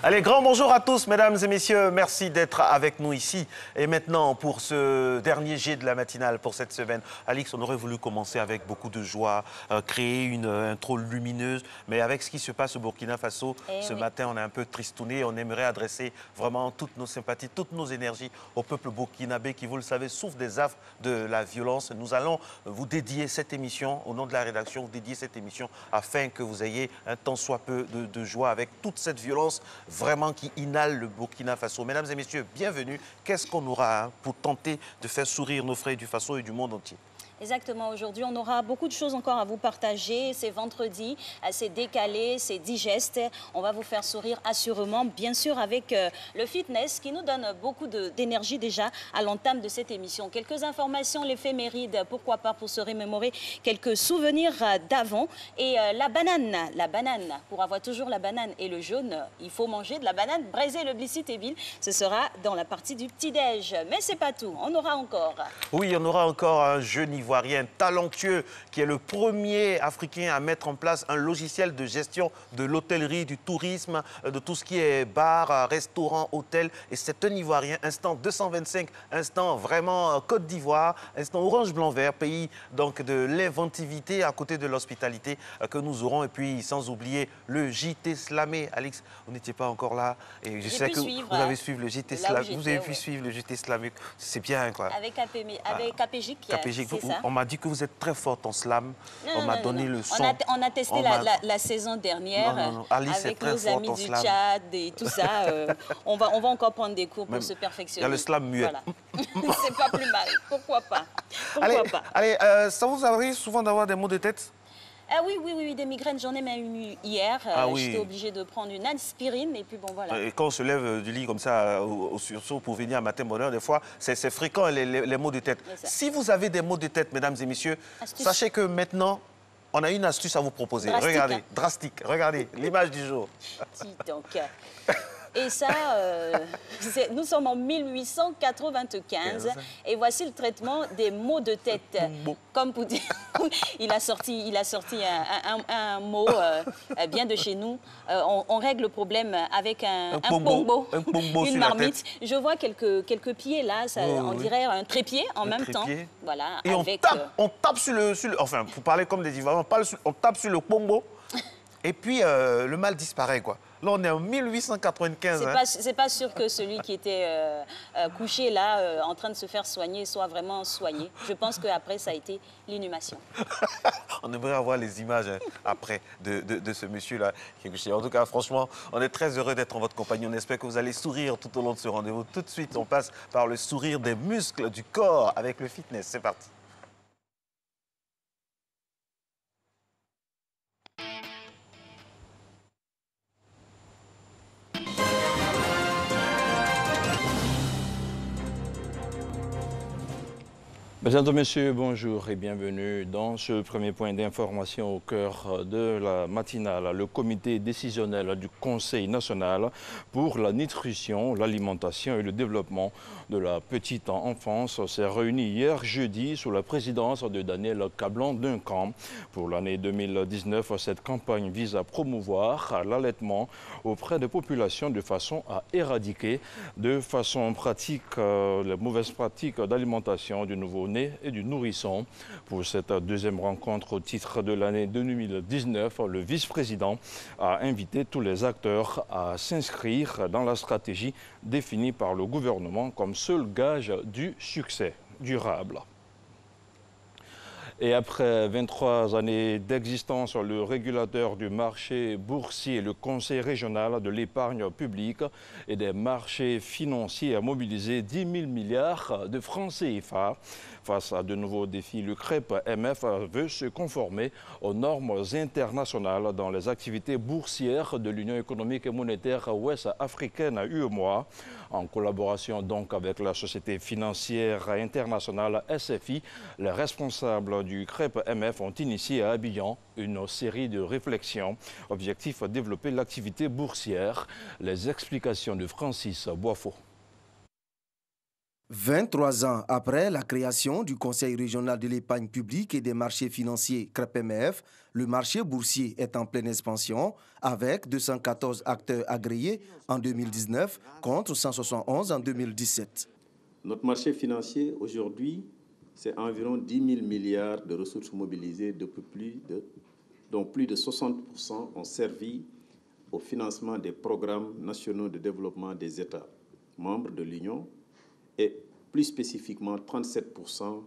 Allez, grand bonjour à tous, mesdames et messieurs. Merci d'être avec nous ici. Et maintenant, pour ce dernier jet de la matinale pour cette semaine, Alix, on aurait voulu commencer avec beaucoup de joie, créer une intro lumineuse. Mais avec ce qui se passe au Burkina Faso, ce matin, on est un peu tristouné. On aimerait adresser vraiment toutes nos sympathies, toutes nos énergies au peuple burkinabé qui, vous le savez, souffre des affres de la violence. Nous allons vous dédier cette émission, au nom de la rédaction, vous dédier cette émission afin que vous ayez un tant soit peu de joie avec toute cette violence vraiment qui inhale le Burkina Faso. Mesdames et messieurs, bienvenue. Qu'est-ce qu'on aura pour tenter de faire sourire nos frères du Faso et du monde entier? Exactement. Aujourd'hui, on aura beaucoup de choses encore à vous partager. C'est vendredi, c'est décalé, c'est digeste. On va vous faire sourire assurément, bien sûr, avec le fitness qui nous donne beaucoup d'énergie déjà à l'entame de cette émission. Quelques informations, l'éphéméride, pourquoi pas, pour se remémorer quelques souvenirs d'avant. Et la banane, pour avoir toujours la banane et le jaune, il faut manger de la banane braisée, le Blicitébile. Ce sera dans la partie du petit-déj. Mais c'est pas tout, on aura encore. Oui, on aura encore un jeune ivoirien talentueux qui est le premier Africain à mettre en place un logiciel de gestion de l'hôtellerie, du tourisme, de tout ce qui est bar, restaurant, hôtel. Et c'est un Ivoirien, instant 225, instant vraiment Côte d'Ivoire, instant Orange Blanc Vert, pays donc de l'inventivité à côté de l'hospitalité que nous aurons. Et puis sans oublier le JT Slamé. Alix, vous n'étiez pas encore là. Et je sais que vous avez suivi le JT Slamé. Vous avez pu suivre le JT Slamé. C'est bien, quoi. Avec KPJ, c'est ça. On m'a dit que vous êtes très forte en slam. On m'a donné le son. On a testé la saison dernière avec nos amis du Tchad et tout ça. On va encore prendre des cours pour se perfectionner. Il y a le slam muet. Voilà. C'est pas plus mal. Pourquoi pas? Allez, ça vous arrive souvent d'avoir des maux de tête? Ah oui, des migraines, j'en ai même eu hier. J'étais obligée de prendre une aspirine et puis bon, voilà. Et quand on se lève du lit comme ça, au sursaut, pour venir à matin bonheur, des fois, c'est fréquent les maux de tête. Si vous avez des maux de tête, mesdames et messieurs, sachez que maintenant, on a une astuce à vous proposer. Drastique, regardez, drastique. Regardez, l'image du jour. Donc, et ça, nous sommes en 1895 et voici le traitement des maux de tête. Comme pour dire, il a sorti un mot bien de chez nous. On règle le problème avec un pombo, une marmite. Je vois quelques pieds là, ça, on dirait un trépied en même temps. Voilà, et avec, on tape sur le... Enfin, pour parler comme des Ivoiriens, on tape sur le pombo et puis le mal disparaît, quoi. Là, on est en 1895. C'est pas sûr que celui qui était couché là, en train de se faire soigner, soit vraiment soigné. Je pense qu'après, ça a été l'inhumation. On aimerait avoir les images après de ce monsieur-là qui est couché. En tout cas, franchement, on est très heureux d'être en votre compagnie. On espère que vous allez sourire tout au long de ce rendez-vous. Tout de suite, on passe par le sourire des muscles du corps avec le fitness. C'est parti. Mesdames et messieurs, bonjour et bienvenue dans ce premier point d'information au cœur de la matinale. Le comité décisionnel du Conseil national pour la nutrition, l'alimentation et le développement de la petite enfance s'est réuni hier jeudi sous la présidence de Daniel Kablan-Duncan. Pour l'année 2019, cette campagne vise à promouvoir l'allaitement auprès des populations de façon à éradiquer de façon pratique les mauvaises pratiques d'alimentation du nouveau-né et du nourrisson. Pour cette deuxième rencontre au titre de l'année 2019, le vice-président a invité tous les acteurs à s'inscrire dans la stratégie définie par le gouvernement comme seul gage du succès durable. Et après 23 années d'existence, le régulateur du marché boursier, le Conseil régional de l'épargne publique et des marchés financiers a mobilisé 10 000 milliards de francs CFA. Face à de nouveaux défis, le CREP-MF veut se conformer aux normes internationales dans les activités boursières de l'Union économique et monétaire ouest-africaine UEMOA. En collaboration donc avec la Société financière internationale SFI, les responsables du CREP-MF ont initié à Abidjan une série de réflexions. Objectif, développer l'activité boursière. Les explications de Francis Boifo. 23 ans après la création du Conseil régional de l'épargne publique et des marchés financiers CREP-MF, le marché boursier est en pleine expansion avec 214 acteurs agréés en 2019 contre 171 en 2017. Notre marché financier aujourd'hui, c'est environ 10 000 milliards de ressources mobilisées dont plus de 60% ont servi au financement des programmes nationaux de développement des États membres de l'Union et plus spécifiquement 37%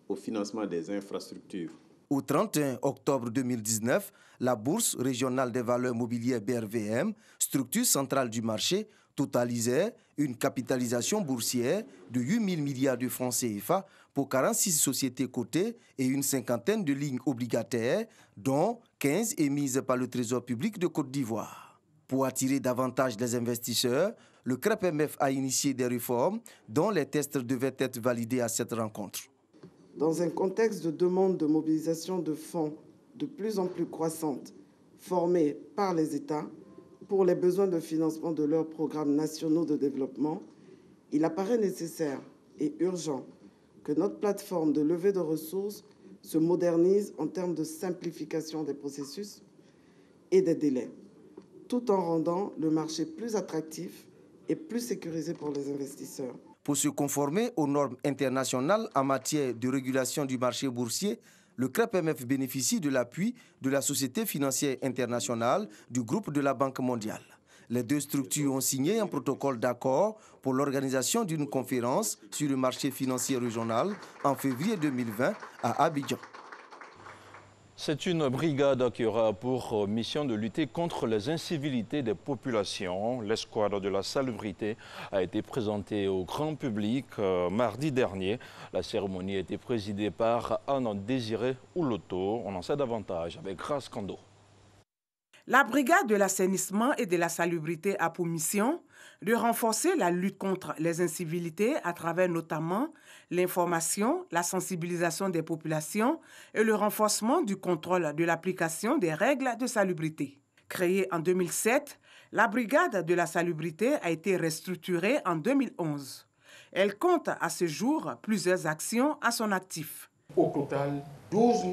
au financement des infrastructures. Au 31 octobre 2019, la Bourse régionale des valeurs mobilières BRVM, structure centrale du marché, totalisait une capitalisation boursière de 8 000 milliards de francs CFA pour 46 sociétés cotées et une cinquantaine de lignes obligataires, dont 15 émises par le Trésor public de Côte d'Ivoire. Pour attirer davantage les investisseurs, le CREP-MF a initié des réformes dont les tests devaient être validés à cette rencontre. Dans un contexte de demande de mobilisation de fonds de plus en plus croissante, formés par les États pour les besoins de financement de leurs programmes nationaux de développement, il apparaît nécessaire et urgent que notre plateforme de levée de ressources se modernise en termes de simplification des processus et des délais, tout en rendant le marché plus attractif et plus sécurisé pour les investisseurs. Pour se conformer aux normes internationales en matière de régulation du marché boursier, le CREP-MF bénéficie de l'appui de la Société financière internationale du groupe de la Banque mondiale. Les deux structures ont signé un protocole d'accord pour l'organisation d'une conférence sur le marché financier régional en février 2020 à Abidjan. C'est une brigade qui aura pour mission de lutter contre les incivilités des populations. L'escouade de la salubrité a été présentée au grand public mardi dernier. La cérémonie a été présidée par Anne-Désirée Ouloto. On en sait davantage avec Grace Kando. La brigade de l'assainissement et de la salubrité a pour mission de renforcer la lutte contre les incivilités à travers notamment l'information, la sensibilisation des populations et le renforcement du contrôle de l'application des règles de salubrité. Créée en 2007, la brigade de la salubrité a été restructurée en 2011. Elle compte à ce jour plusieurs actions à son actif. Au total, 12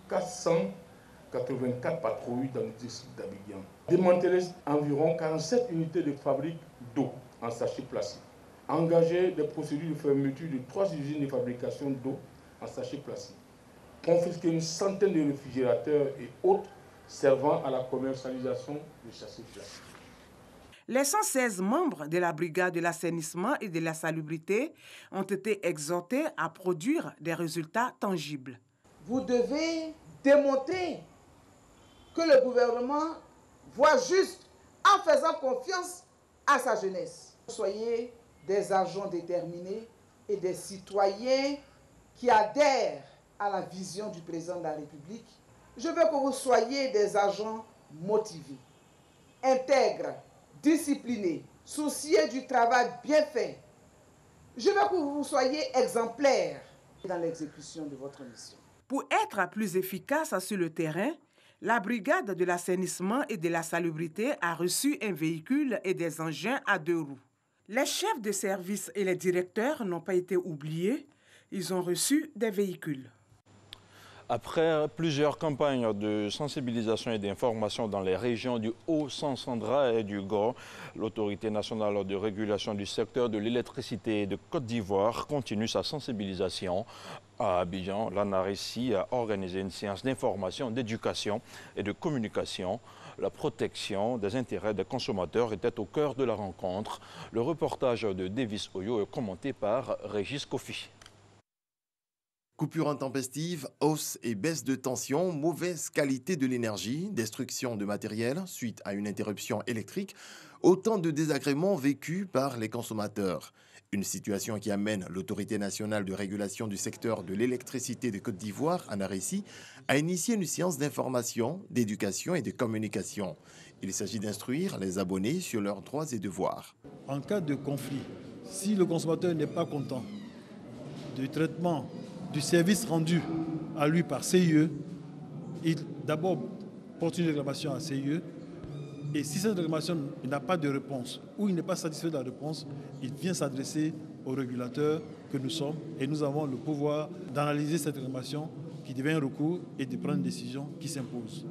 484 patrouilles dans le district d'Abidjan. Démanteler environ 47 unités de fabrique d'eau en sachets plastiques. Engager des procédures de fermeture de 3 usines de fabrication d'eau en sachets plastiques. Confisquer une centaine de réfrigérateurs et autres servant à la commercialisation de sachets plastiques. Les 116 membres de la brigade de l'assainissement et de la salubrité ont été exhortés à produire des résultats tangibles. Vous devez démontrer que le gouvernement voit juste en faisant confiance à sa jeunesse. Soyez des agents déterminés et des citoyens qui adhèrent à la vision du président de la République. Je veux que vous soyez des agents motivés, intègres, disciplinés, soucieux du travail bien fait. Je veux que vous soyez exemplaires dans l'exécution de votre mission. Pour être plus efficace sur le terrain, la brigade de l'assainissement et de la salubrité a reçu un véhicule et des engins à 2 roues. Les chefs de service et les directeurs n'ont pas été oubliés. Ils ont reçu des véhicules. Après plusieurs campagnes de sensibilisation et d'information dans les régions du Haut-Sansandra et du Gord, l'Autorité nationale de régulation du secteur de l'électricité de Côte d'Ivoire continue sa sensibilisation. À Abidjan, l'ANARECI a organisé une séance d'information, d'éducation et de communication. La protection des intérêts des consommateurs était au cœur de la rencontre. Le reportage de Davis Oyo est commenté par Régis Kofi. Coupures intempestives, hausse et baisse de tension, mauvaise qualité de l'énergie, destruction de matériel suite à une interruption électrique, autant de désagréments vécus par les consommateurs. Une situation qui amène l'Autorité nationale de régulation du secteur de l'électricité de Côte d'Ivoire, ANARECI, à initier une séance d'information, d'éducation et de communication. Il s'agit d'instruire les abonnés sur leurs droits et devoirs. En cas de conflit, si le consommateur n'est pas content du traitement du service rendu à lui par CIE, il d'abord porte une réclamation à CIE. Et si cette réclamation n'a pas de réponse ou il n'est pas satisfait de la réponse, il vient s'adresser au régulateur que nous sommes et nous avons le pouvoir d'analyser cette réclamation qui devient un recours et de prendre une décision qui s'impose.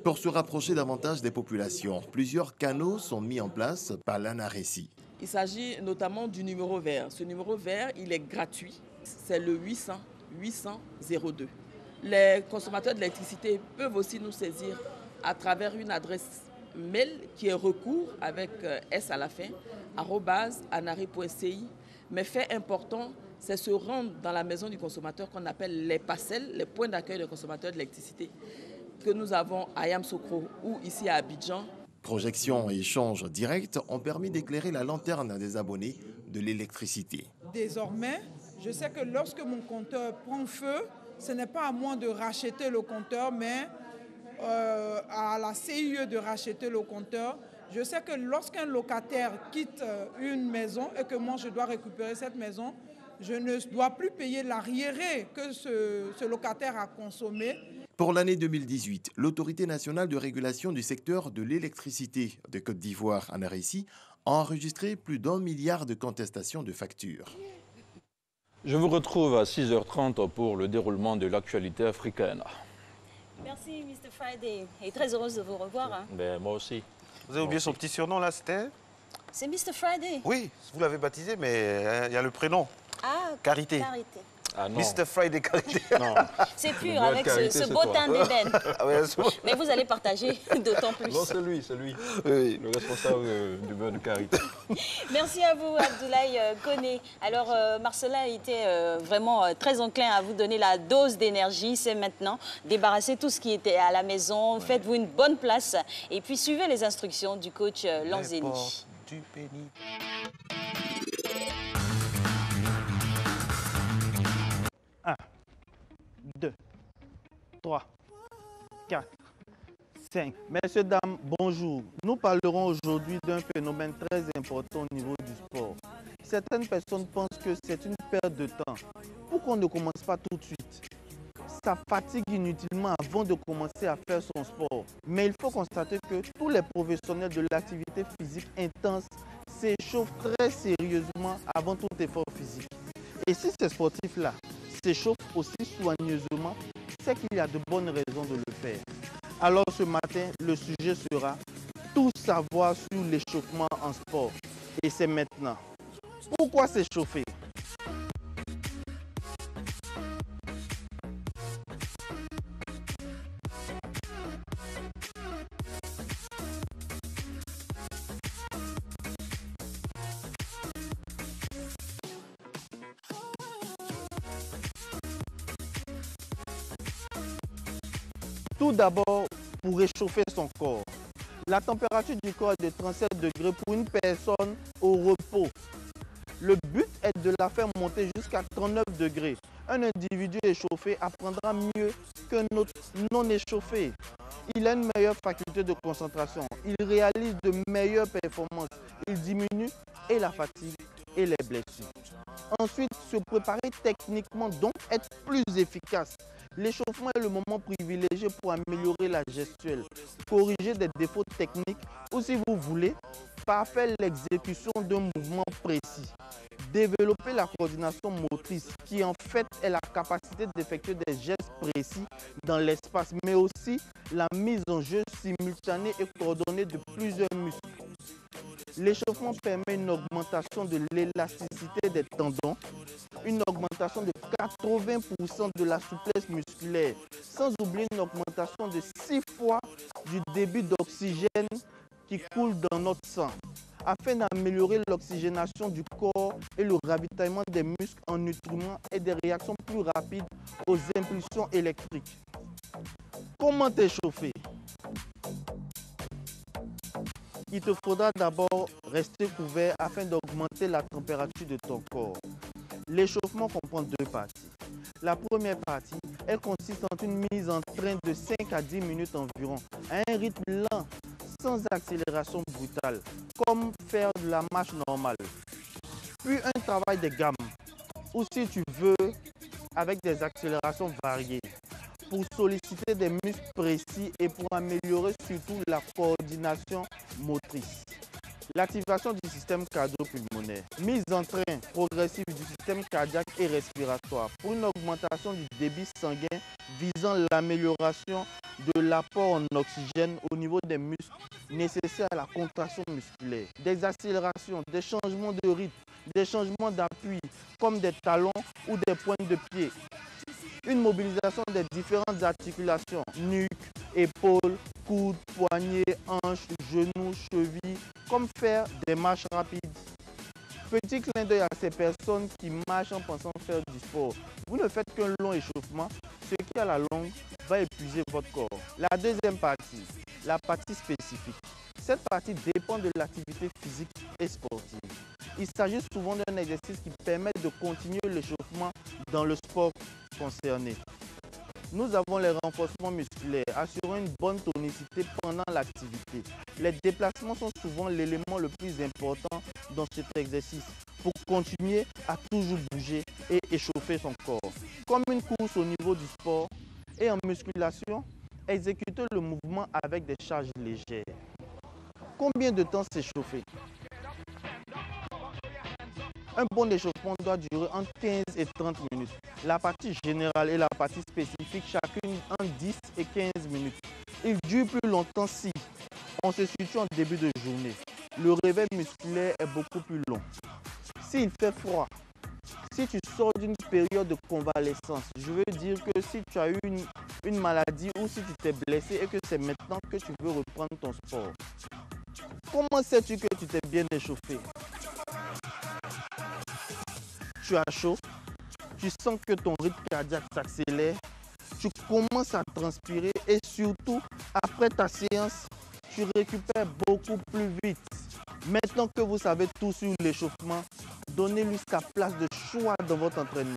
Pour se rapprocher davantage des populations, plusieurs canaux sont mis en place par l'ANARECI. Il s'agit notamment du numéro vert. Ce numéro vert, il est gratuit. C'est le 800 800 02. Les consommateurs d'électricité peuvent aussi nous saisir à travers une adresse mail qui est recours avec S à la fin, @anare.ci. Mais fait important, c'est se rendre dans la maison du consommateur qu'on appelle les parcelles, les points d'accueil des consommateurs d'électricité que nous avons à Yamoussoukro ou ici à Abidjan. Projections et échanges directs ont permis d'éclairer la lanterne des abonnés de l'électricité. Désormais, je sais que lorsque mon compteur prend feu, ce n'est pas à moi de racheter le compteur, mais à la CIE de racheter le compteur. Je sais que lorsqu'un locataire quitte une maison et que moi je dois récupérer cette maison, je ne dois plus payer l'arriéré que ce locataire a consommé. Pour l'année 2018, l'Autorité nationale de régulation du secteur de l'électricité de Côte d'Ivoire, ANARECI, a enregistré plus d'1 milliard de contestations de factures. Je vous retrouve à 6h30 pour le déroulement de l'actualité africaine. Merci, Mr. Friday. Et très heureuse de vous revoir. Hein. Ben, moi aussi. Vous avez oublié son petit surnom là, c'était? C'est Mr. Friday. Oui, vous l'avez baptisé, mais il y a le prénom. Ah, Carité. Carité. Ah non. Mr. Friday Carité. Non. C'est pur avec ce beau teint d'ébène. Ah ouais, mais vous allez partager d'autant plus. Non, c'est lui, oui. Le responsable du beurre de Carité. Merci à vous, Abdoulaye Koné. Alors, Marcelin était vraiment très enclin à vous donner la dose d'énergie. C'est maintenant. Débarrassez tout ce qui était à la maison. Faites-vous une bonne place. Et puis, suivez les instructions du coach Lanzeni. Du pénis. 1, 2, 3, 4, 5. Messieurs, dames, bonjour. Nous parlerons aujourd'hui d'un phénomène très important au niveau du sport. Certaines personnes pensent que c'est une perte de temps. Pourquoi on ne commence pas tout de suite? Ça fatigue inutilement avant de commencer à faire son sport. Mais il faut constater que tous les professionnels de l'activité physique intense s'échauffent très sérieusement avant tout effort physique. Et si ces sportifs-là s'échauffent aussi soigneusement, c'est qu'il y a de bonnes raisons de le faire. Alors ce matin, le sujet sera tout savoir sur l'échauffement en sport. Et c'est maintenant. Pourquoi s'échauffer? Tout d'abord, pour réchauffer son corps. La température du corps est de 37 degrés pour une personne au repos. Le but est de la faire monter jusqu'à 39 degrés. Un individu échauffé apprendra mieux qu'un autre non échauffé. Il a une meilleure faculté de concentration. Il réalise de meilleures performances. Il diminue et la fatigue et les blessures. Ensuite, se préparer techniquement, donc être plus efficace. L'échauffement est le moment privilégié pour améliorer la gestuelle, corriger des défauts techniques ou, si vous voulez, parfaire l'exécution d'un mouvement précis. Développer la coordination motrice qui en fait est la capacité d'effectuer des gestes précis dans l'espace, mais aussi la mise en jeu simultanée et coordonnée de plusieurs muscles. L'échauffement permet une augmentation de l'élasticité des tendons, une augmentation de 80% de la souplesse musculaire, sans oublier une augmentation de 6 fois du débit d'oxygène qui coule dans notre sang. afin d'améliorer l'oxygénation du corps et le ravitaillement des muscles en nutriments et des réactions plus rapides aux impulsions électriques. Comment t'échauffer? Il te faudra d'abord rester couvert afin d'augmenter la température de ton corps. L'échauffement comprend deux parties. La première partie, elle consiste en une mise en train de 5 à 10 minutes environ, à un rythme lent, sans accélération brutale, comme faire de la marche normale. Puis un travail de gamme, ou si tu veux, avec des accélérations variées, pour solliciter des muscles précis et pour améliorer surtout la coordination motrice. L'activation du système cardio-pulmonaire. Mise en train progressive du système cardiaque et respiratoire pour une augmentation du débit sanguin visant l'amélioration de l'apport en oxygène au niveau des muscles nécessaires à la contraction musculaire. Des accélérations, des changements de rythme, des changements d'appui comme des talons ou des pointes de pied. Une mobilisation des différentes articulations, nuque, épaules, coudes, poignets, hanches, genoux, chevilles, comme faire des marches rapides. Petit clin d'œil à ces personnes qui marchent en pensant faire du sport. Vous ne faites qu'un long échauffement, ce qui à la longue va épuiser votre corps. La deuxième partie, la partie spécifique. Cette partie dépend de l'activité physique et sportive. Il s'agit souvent d'un exercice qui permet de continuer l'échauffement dans le sport concerné. Nous avons les renforcements musculaires, assurant une bonne tonicité pendant l'activité. Les déplacements sont souvent l'élément le plus important dans cet exercice pour continuer à toujours bouger et échauffer son corps. Comme une course au niveau du sport et en musculation, exécuter le mouvement avec des charges légères. Combien de temps s'échauffer? Un bon échauffement doit durer entre 15 et 30 minutes. La partie générale et la partie spécifique, chacune entre 10 et 15 minutes. Il dure plus longtemps si on se situe en début de journée. Le réveil musculaire est beaucoup plus long. S'il fait froid, si tu sors d'une période de convalescence, je veux dire que si tu as eu une maladie ou si tu t'es blessé et que c'est maintenant que tu veux reprendre ton sport. Comment sais-tu que tu t'es bien échauffé? Tu as chaud, tu sens que ton rythme cardiaque s'accélère, tu commences à transpirer et surtout, après ta séance, tu récupères beaucoup plus vite. Maintenant que vous savez tout sur l'échauffement, donnez-lui sa place de choix dans votre entraînement.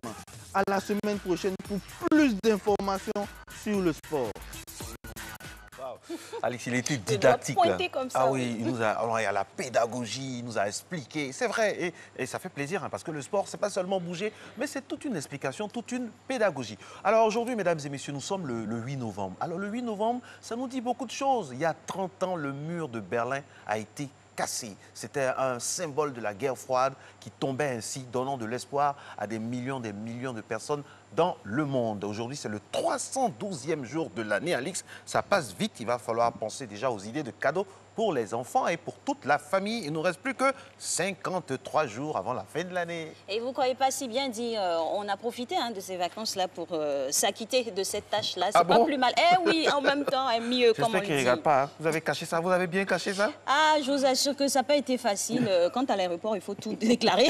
À la semaine prochaine pour plus d'informations sur le sport. Alex, il était didactique. Là. Comme ça, ah oui, il nous a, alors, il y a la pédagogie, il nous a expliqué. C'est vrai, et ça fait plaisir, hein, parce que le sport, c'est pas seulement bouger, mais c'est toute une explication, toute une pédagogie. Alors aujourd'hui, mesdames et messieurs, nous sommes le 8 novembre. Alors le 8 novembre, ça nous dit beaucoup de choses. Il y a 30 ans, le mur de Berlin a été cassé. C'était un symbole de la guerre froide qui tombait ainsi, donnant de l'espoir à des millions de personnes dans le monde. Aujourd'hui, c'est le 312e jour de l'année. Alix, ça passe vite. Il va falloir penser déjà aux idées de cadeaux pour les enfants et pour toute la famille. Il ne nous reste plus que 53 jours avant la fin de l'année. Et vous ne croyez pas si bien dit, on a profité de ces vacances-là pour s'acquitter de cette tâche-là. C'est pas plus mal. Eh oui, en même temps, mieux, comme on le dit. J'espère qu'ils ne regardent pas. Vous avez caché ça? Vous avez bien caché ça? Ah, je vous assure que ça n'a pas été facile. Quand à l'aéroport, il faut tout déclarer.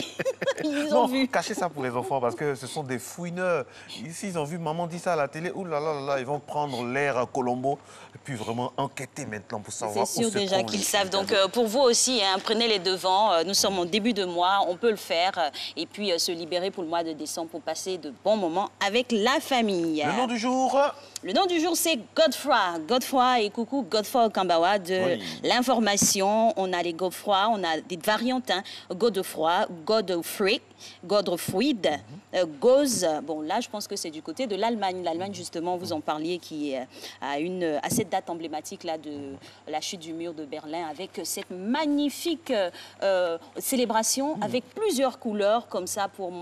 Ils ont vu. Cachez ça pour les enfants parce que ce sont des fouineurs. Ici, ils ont vu maman dire ça à la télé. Ouh là là là, ils vont prendre l'air à Colombo et puis vraiment enquêter maintenant pour savoir où se trouve. Déjà qu'ils savent. Donc, pour vous aussi, prenez les devants. Nous sommes en début de mois, on peut le faire. Et puis, se libérer pour le mois de décembre pour passer de bons moments avec la famille. Le nom du jour? Le nom du jour, c'est Godefroy. Godefroy et coucou, Godefroy Kambawa de l'information. On a les Godefroy, on a des variantes. Godefroy, Godefroy, Godefroid, Goz. Bon, là, je pense que c'est du côté de l'Allemagne. L'Allemagne, justement, vous en parliez, qui a à cette date emblématique là, de la chute du mur de Berlin, avec cette magnifique célébration, avec plusieurs couleurs, comme ça, pour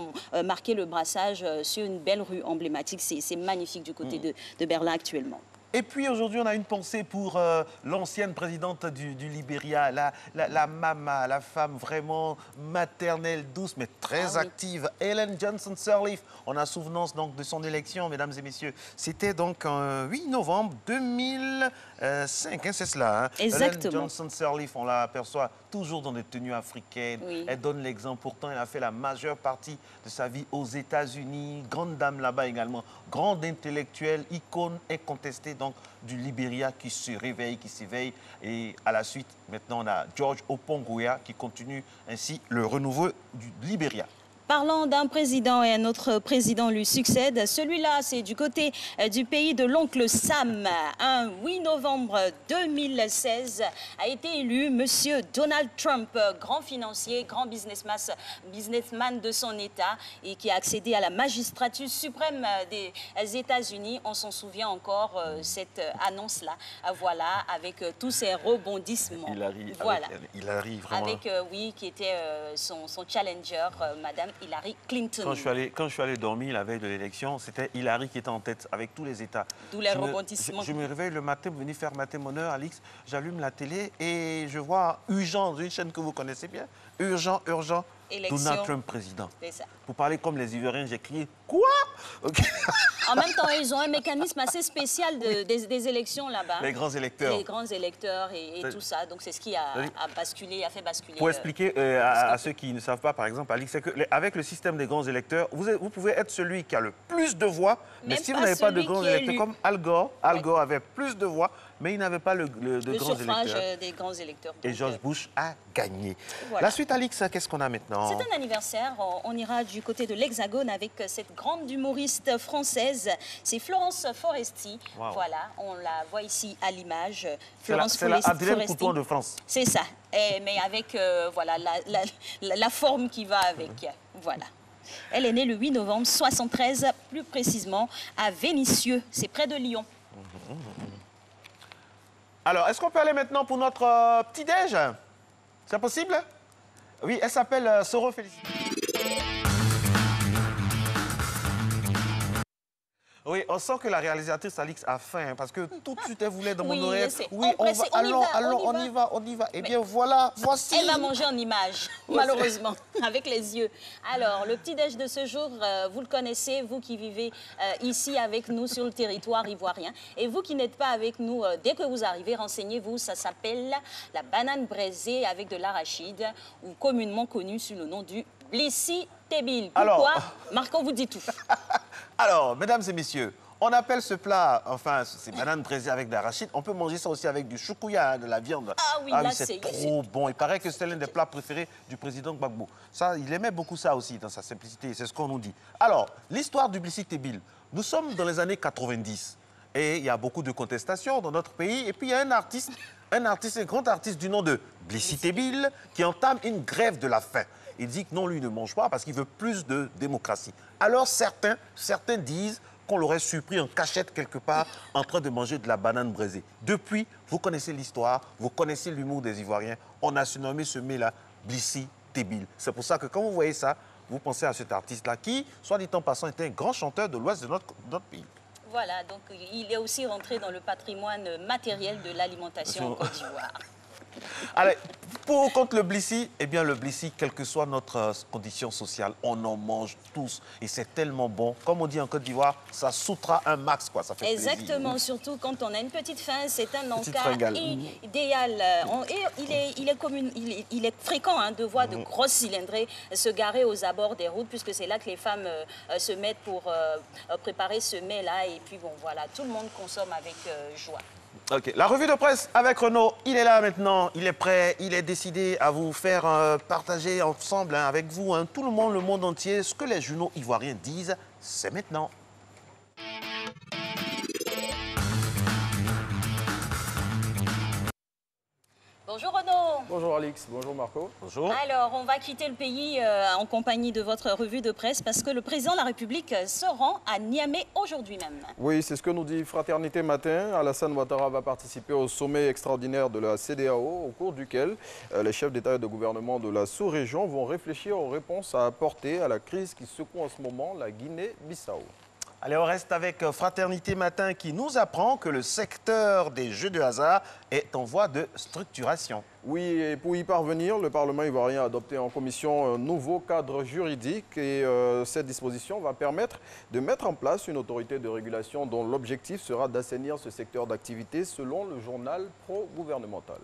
marquer le brassage sur une belle rue emblématique. C'est magnifique du côté de Berlin actuellement. Et puis aujourd'hui, on a une pensée pour l'ancienne présidente du Libéria, la maman, la femme vraiment maternelle, douce, mais très active, Ellen Johnson Sirleaf. On a souvenance donc de son élection, mesdames et messieurs. C'était donc 8 novembre 2005, hein, c'est cela. Hein? Exactement. Ellen Johnson Sirleaf, on l'aperçoit toujours dans des tenues africaines. Oui. Elle donne l'exemple. Pourtant, elle a fait la majeure partie de sa vie aux États-Unis. Grande dame là-bas également. Grande intellectuelle, icône incontestée donc du Libéria qui se réveille, qui s'éveille. Et à la suite, maintenant, on a George Opongoya qui continue ainsi le renouveau du Libéria. Parlant d'un président et un autre président lui succède, celui-là, c'est du côté du pays de l'oncle Sam. Un 8 novembre 2016 a été élu Monsieur Donald Trump, grand financier, grand businessman de son État et qui a accédé à la magistrature suprême des États-Unis. On s'en souvient encore, cette annonce-là, voilà, avec tous ces rebondissements. Voilà. Hillary, vraiment. Avec, oui, qui était son challenger, Madame Hillary Clinton. Quand je suis allé dormir la veille de l'élection, c'était Hillary qui était en tête avec tous les États. D'où les rebondissements. Je me réveille le matin pour venir faire matin mon heure, Alix. J'allume la télé et je vois Urgent, une chaîne que vous connaissez bien. Urgent. Élection. Donald Trump président. C'est ça. Pour parler comme les Ivoiriens, j'ai crié « Quoi ?» Okay. En même temps, ils ont un mécanisme assez spécial des élections là-bas. Les grands électeurs. Les grands électeurs et tout ça. Donc c'est ce qui a fait basculer. Pour expliquer à ceux qui ne savent pas, par exemple, Alix, c'est qu'avec le système des grands électeurs, vous pouvez être celui qui a le plus de voix, mais si vous n'avez pas de grands électeurs, comme Al Gore avait plus de voix, mais il n'avait pas le grands électeurs. Le suffrage des grands électeurs. Et George Bush a gagné. Voilà. La suite, Alix, qu'est-ce qu'on a maintenant? C'est un anniversaire. On ira du côté de l'Hexagone avec cette grande humoriste française. C'est Florence Foresti. Wow. Voilà, on la voit ici à l'image. Florence C'est la Adrien Couton de France. C'est ça, mais avec voilà, la forme qui va avec. Voilà. Elle est née le 8 novembre 73, plus précisément à Vénissieux. C'est près de Lyon. Alors, est-ce qu'on peut aller maintenant pour notre petit-déj? C'est possible? Oui, elle s'appelle Soro Félicité. Oui, on sent que la réalisatrice Alix a faim, hein, parce que tout de suite, elle voulait dans mon oreille. Oui, on y va. Eh bien, voilà, voici. Elle va manger en image, malheureusement, avec les yeux. Alors, le petit-déj de ce jour, vous le connaissez, vous qui vivez ici avec nous sur le territoire ivoirien. Et vous qui n'êtes pas avec nous, dès que vous arrivez, renseignez-vous, ça s'appelle la banane braisée avec de l'arachide, ou communément connue sous le nom du Blissi Tébil. Pourquoi? Marco vous dit tout. Alors, mesdames et messieurs, on appelle ce plat, enfin, c'est banane braisée avec de l'arachide. On peut manger ça aussi avec du choukouya, de la viande. Ah oui, là, c'est trop bon. Il paraît que c'est l'un des plats préférés du président Gbagbo. Ça, il aimait beaucoup ça aussi, dans sa simplicité. C'est ce qu'on nous dit. Alors, l'histoire du Blissi Tébil. Nous sommes dans les années 90. Et il y a beaucoup de contestations dans notre pays. Et puis, il y a un artiste, un grand artiste du nom de Blissi Tébil, qui entame une grève de la faim. Il dit que non, lui ne mange pas parce qu'il veut plus de démocratie. Alors certains disent qu'on l'aurait surpris en cachette quelque part en train de manger de la banane braisée. Depuis, vous connaissez l'histoire, vous connaissez l'humour des Ivoiriens. On a surnommé ce mets-là Blissi Tébil. C'est pour ça que quand vous voyez ça, vous pensez à cet artiste-là qui, soit dit en passant, était un grand chanteur de l'ouest de notre pays. Voilà, donc il est aussi rentré dans le patrimoine matériel de l'alimentation en Côte d'Ivoire. Allez, contre le Blissi, eh bien le Blissi, quelle que soit notre condition sociale, on en mange tous. Et c'est tellement bon. Comme on dit en Côte d'Ivoire, ça soutra un max, quoi. Ça fait exactement, plaisir. Surtout quand on a une petite faim, c'est un encas idéal. Il est fréquent de voir de grosses cylindrées se garer aux abords des routes, puisque c'est là que les femmes se mettent pour préparer ce mets-là. Et puis bon, voilà, tout le monde consomme avec joie. Ok, la revue de presse avec Renaud, il est là maintenant, il est prêt, il est décidé à vous faire partager ensemble avec vous, tout le monde entier, ce que les journaux ivoiriens disent, c'est maintenant. Bonjour Renaud. Bonjour Alix, bonjour Marco. Bonjour. Alors, on va quitter le pays en compagnie de votre revue de presse parce que le président de la République se rend à Niamey aujourd'hui même. Oui, c'est ce que nous dit Fraternité Matin. Alassane Ouattara va participer au sommet extraordinaire de la CEDEAO, au cours duquel les chefs d'État et de gouvernement de la sous-région vont réfléchir aux réponses à apporter à la crise qui secoue en ce moment la Guinée-Bissau. Allez, on reste avec Fraternité Matin qui nous apprend que le secteur des jeux de hasard est en voie de structuration. Oui, et pour y parvenir, le Parlement ivoirien a adopté en commission un nouveau cadre juridique et cette disposition va permettre de mettre en place une autorité de régulation dont l'objectif sera d'assainir ce secteur d'activité selon le journal pro-gouvernemental.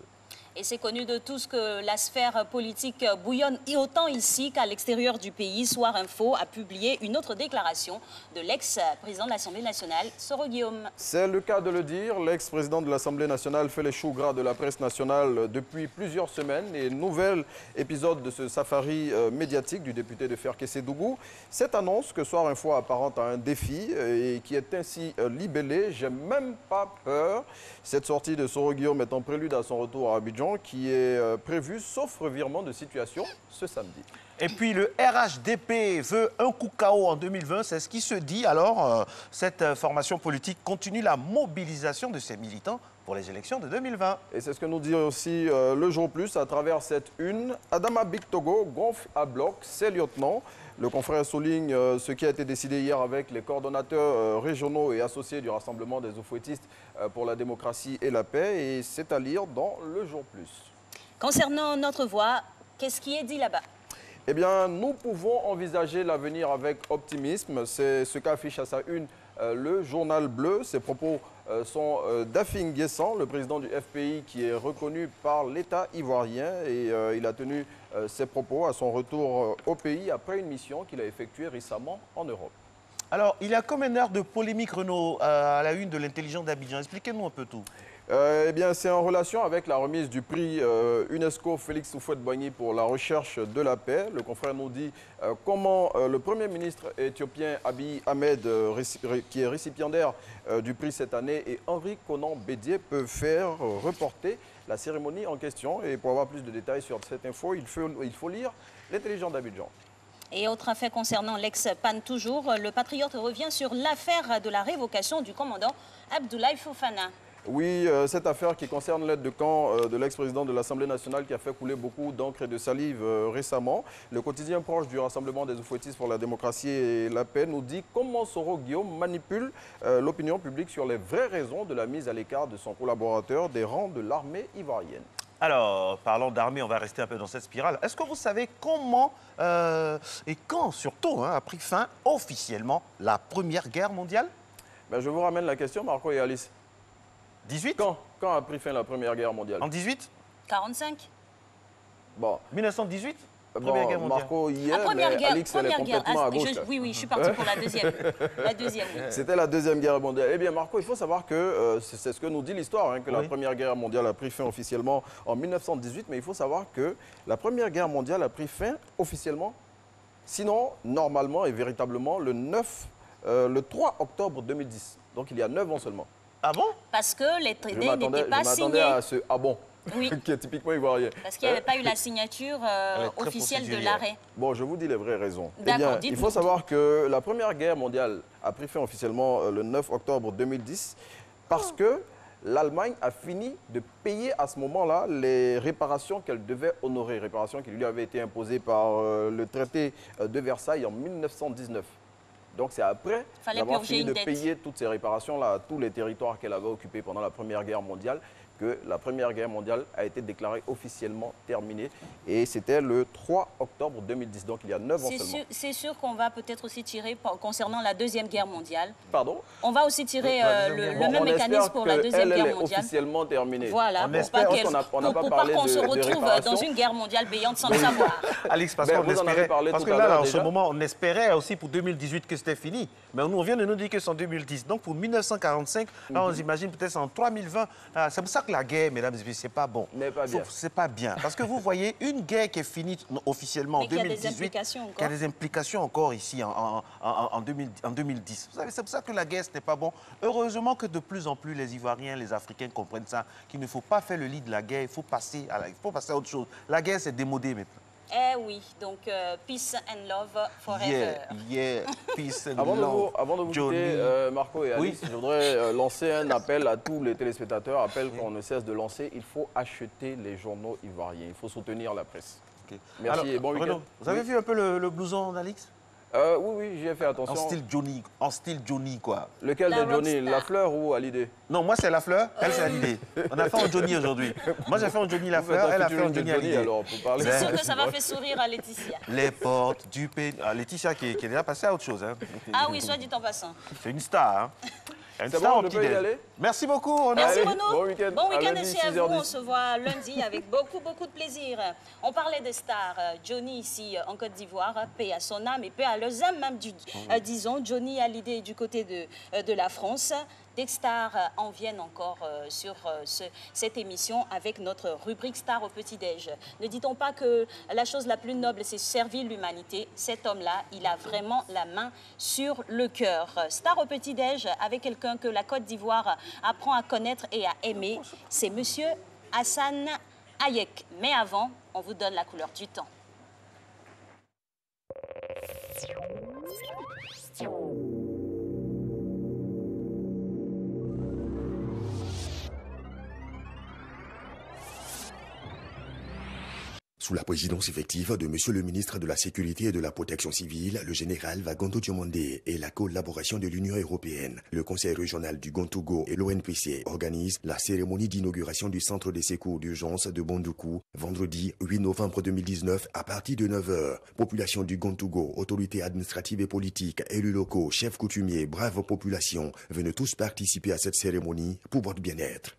Et c'est connu de tous que la sphère politique bouillonne autant ici qu'à l'extérieur du pays. Soir Info a publié une autre déclaration de l'ex-président de l'Assemblée nationale, Soro Guillaume. C'est le cas de le dire. L'ex-président de l'Assemblée nationale fait les choux gras de la presse nationale depuis plusieurs semaines. Et nouvel épisode de ce safari médiatique du député de Ferkessé-Dougou. Cette annonce que Soir Info apparente à un défi et qui est ainsi libellée, j'ai même pas peur. Cette sortie de Soro Guillaume est en prélude à son retour à Abidjan, qui est prévu, sauf revirement de situation, ce samedi. Et puis le RHDP veut un coup KO en 2020, c'est ce qui se dit. Alors, cette formation politique continue la mobilisation de ses militants pour les élections de 2020. Et c'est ce que nous dit aussi le Jour Plus à travers cette une. Adama Big Togo gonfle à bloc ses lieutenants. Le confrère souligne ce qui a été décidé hier avec les coordonnateurs régionaux et associés du Rassemblement des Oufouettistes pour la démocratie et la paix. Et c'est à lire dans le Jour Plus. Concernant notre voix, qu'est-ce qui est dit là-bas? Eh bien, nous pouvons envisager l'avenir avec optimisme. C'est ce qu'affiche à sa une le Journal Bleu. Ces propos sont d'Afing Guessan, le président du FPI qui est reconnu par l'État ivoirien. Et il a tenu ses propos à son retour au pays après une mission qu'il a effectuée récemment en Europe. Alors, il y a comme un air de polémique, Renaud, à la une de l'intelligence d'Abidjan. Expliquez-nous un peu tout. Eh bien, c'est en relation avec la remise du prix UNESCO Félix Houphouët-Boigny pour la recherche de la paix. Le confrère nous dit comment le Premier ministre éthiopien Abiy Ahmed, qui est récipiendaire du prix cette année, et Henri Konan Bédié peuvent faire reporter la cérémonie en question. Et pour avoir plus de détails sur cette info, il faut lire l'intelligence d'Abidjan. Et autre affaire concernant l'ex-PAN toujours, le patriote revient sur l'affaire de la révocation du commandant Abdoulaye Fofana. Oui, cette affaire qui concerne l'aide de camp de l'ex-président de l'Assemblée nationale qui a fait couler beaucoup d'encre et de salive récemment. Le quotidien proche du Rassemblement des Oufouettistes pour la démocratie et la paix nous dit comment Soro Guillaume manipule l'opinion publique sur les vraies raisons de la mise à l'écart de son collaborateur des rangs de l'armée ivoirienne. Alors, parlons d'armée, on va rester un peu dans cette spirale. Est-ce que vous savez comment et quand surtout a pris fin officiellement la Première Guerre mondiale? Ben, je vous ramène la question, Marco et Alice. 18? Quand a pris fin la Première Guerre mondiale? En 18? 45. Bon. 1918? Première Guerre mondiale. Marco, hier, Alix, elle est complètement à gauche. Oui, je suis parti pour la deuxième. La deuxième, oui. C'était la Deuxième Guerre mondiale. Eh bien, Marco, il faut savoir que c'est ce que nous dit l'histoire, hein, que la Première Guerre mondiale a pris fin officiellement en 1918. Mais il faut savoir que la Première Guerre mondiale a pris fin officiellement, sinon, normalement et véritablement, le 3 octobre 2010. Donc, il y a 9 ans seulement. Ah bon? Parce que les traités n'étaient pas signés. Je m'attendais à ce « ah bon ». Oui. Qui est typiquement ivoirien. Parce qu'il n'y avait pas eu la signature officielle de l'arrêt. Bon, je vous dis les vraies raisons. Eh bien, il faut savoir que la Première Guerre mondiale a pris fin officiellement le 9 octobre 2010 parce que l'Allemagne a fini de payer à ce moment-là les réparations qu'elle devait honorer, réparations qui lui avaient été imposées par le traité de Versailles en 1919. Donc c'est après avoir fini de payer toutes ces réparations-là à tous les territoires qu'elle avait occupés pendant la Première Guerre mondiale que la Première Guerre mondiale a été déclarée officiellement terminée. Et c'était le 3 octobre 2010, donc il y a 9 ans seulement. C'est sûr qu'on va peut-être aussi tirer, concernant la Deuxième Guerre mondiale. Pardon? On va aussi tirer le même mécanisme pour la Deuxième Guerre mondiale. Elle est officiellement terminée. Voilà, pour pas qu'on se retrouve dans une guerre mondiale béante sans le savoir. Alix, parce qu'on espérait, parce que là, en ce moment, on espérait aussi pour 2018 que c'était fini. Mais on vient de nous dire que c'est en 2010. Donc pour 1945, là, on s'imagine peut-être en 3020. C'est pour ça que la guerre, mesdames et messieurs, c'est pas bon. C'est pas bien. Parce que vous voyez, une guerre qui est finie officiellement en 2018, qui a des implications encore ici en 2010. Vous savez, c'est pour ça que la guerre, c'était pas bon. Heureusement que de plus en plus les Ivoiriens, les Africains comprennent ça, qu'il ne faut pas faire le lit de la guerre, il faut passer à autre chose. La guerre, c'est démodé maintenant. Eh oui, donc peace and love forever. Yeah, peace and love. Avant de vous quitter, Marco et Alice, je voudrais lancer un appel à tous les téléspectateurs, appel qu'on ne cesse de lancer. Il faut acheter les journaux ivoiriens, il faut soutenir la presse. Merci et bon week-end. Vous avez vu un peu le blouson d'Alix? Oui, j'ai fait attention. En style Johnny, quoi. Lequel de Johnny? La Fleur ou Hallyday? Non, moi c'est La Fleur, elle c'est Hallyday. On a fait en Johnny aujourd'hui. Moi j'ai fait en Johnny La Fleur, elle a fait en Johnny Hallyday. C'est sûr que ça va faire sourire à Laetitia. Les portes du pays. Laetitia qui est déjà passée à autre chose. Hein. Ah oui, soit dit en passant. C'est une star. Hein. C'est bon, on peut y aller? Merci beaucoup. Merci Renaud. Bon week-end. Bon week-end aussi à vous. On se voit lundi avec beaucoup de plaisir. On parlait des stars. Johnny ici en Côte d'Ivoire, paix à son âme et paix à leurs âmes même, disons. Johnny Hallyday du côté de la France. Des stars en viennent encore sur cette émission avec notre rubrique Star au petit-déj. Ne dit-on pas que la chose la plus noble, c'est servir l'humanité? Cet homme-là, il a vraiment la main sur le cœur. Star au petit-déj avec quelqu'un que la Côte d'Ivoire apprend à connaître et à aimer, c'est Monsieur Assane Hayek. Mais avant, on vous donne la couleur du temps. Sous la présidence effective de Monsieur le ministre de la Sécurité et de la Protection civile, le général Vagondo Diomandé, et la collaboration de l'Union européenne, le Conseil régional du Grand-Togo et l'ONPC organisent la cérémonie d'inauguration du centre de secours d'urgence de Bondoukou, vendredi 8 novembre 2019 à partir de 9h. Population du Grand-Togo, autorités administratives et politiques, élus locaux, chefs coutumiers, braves populations, venez tous participer à cette cérémonie pour votre bien-être.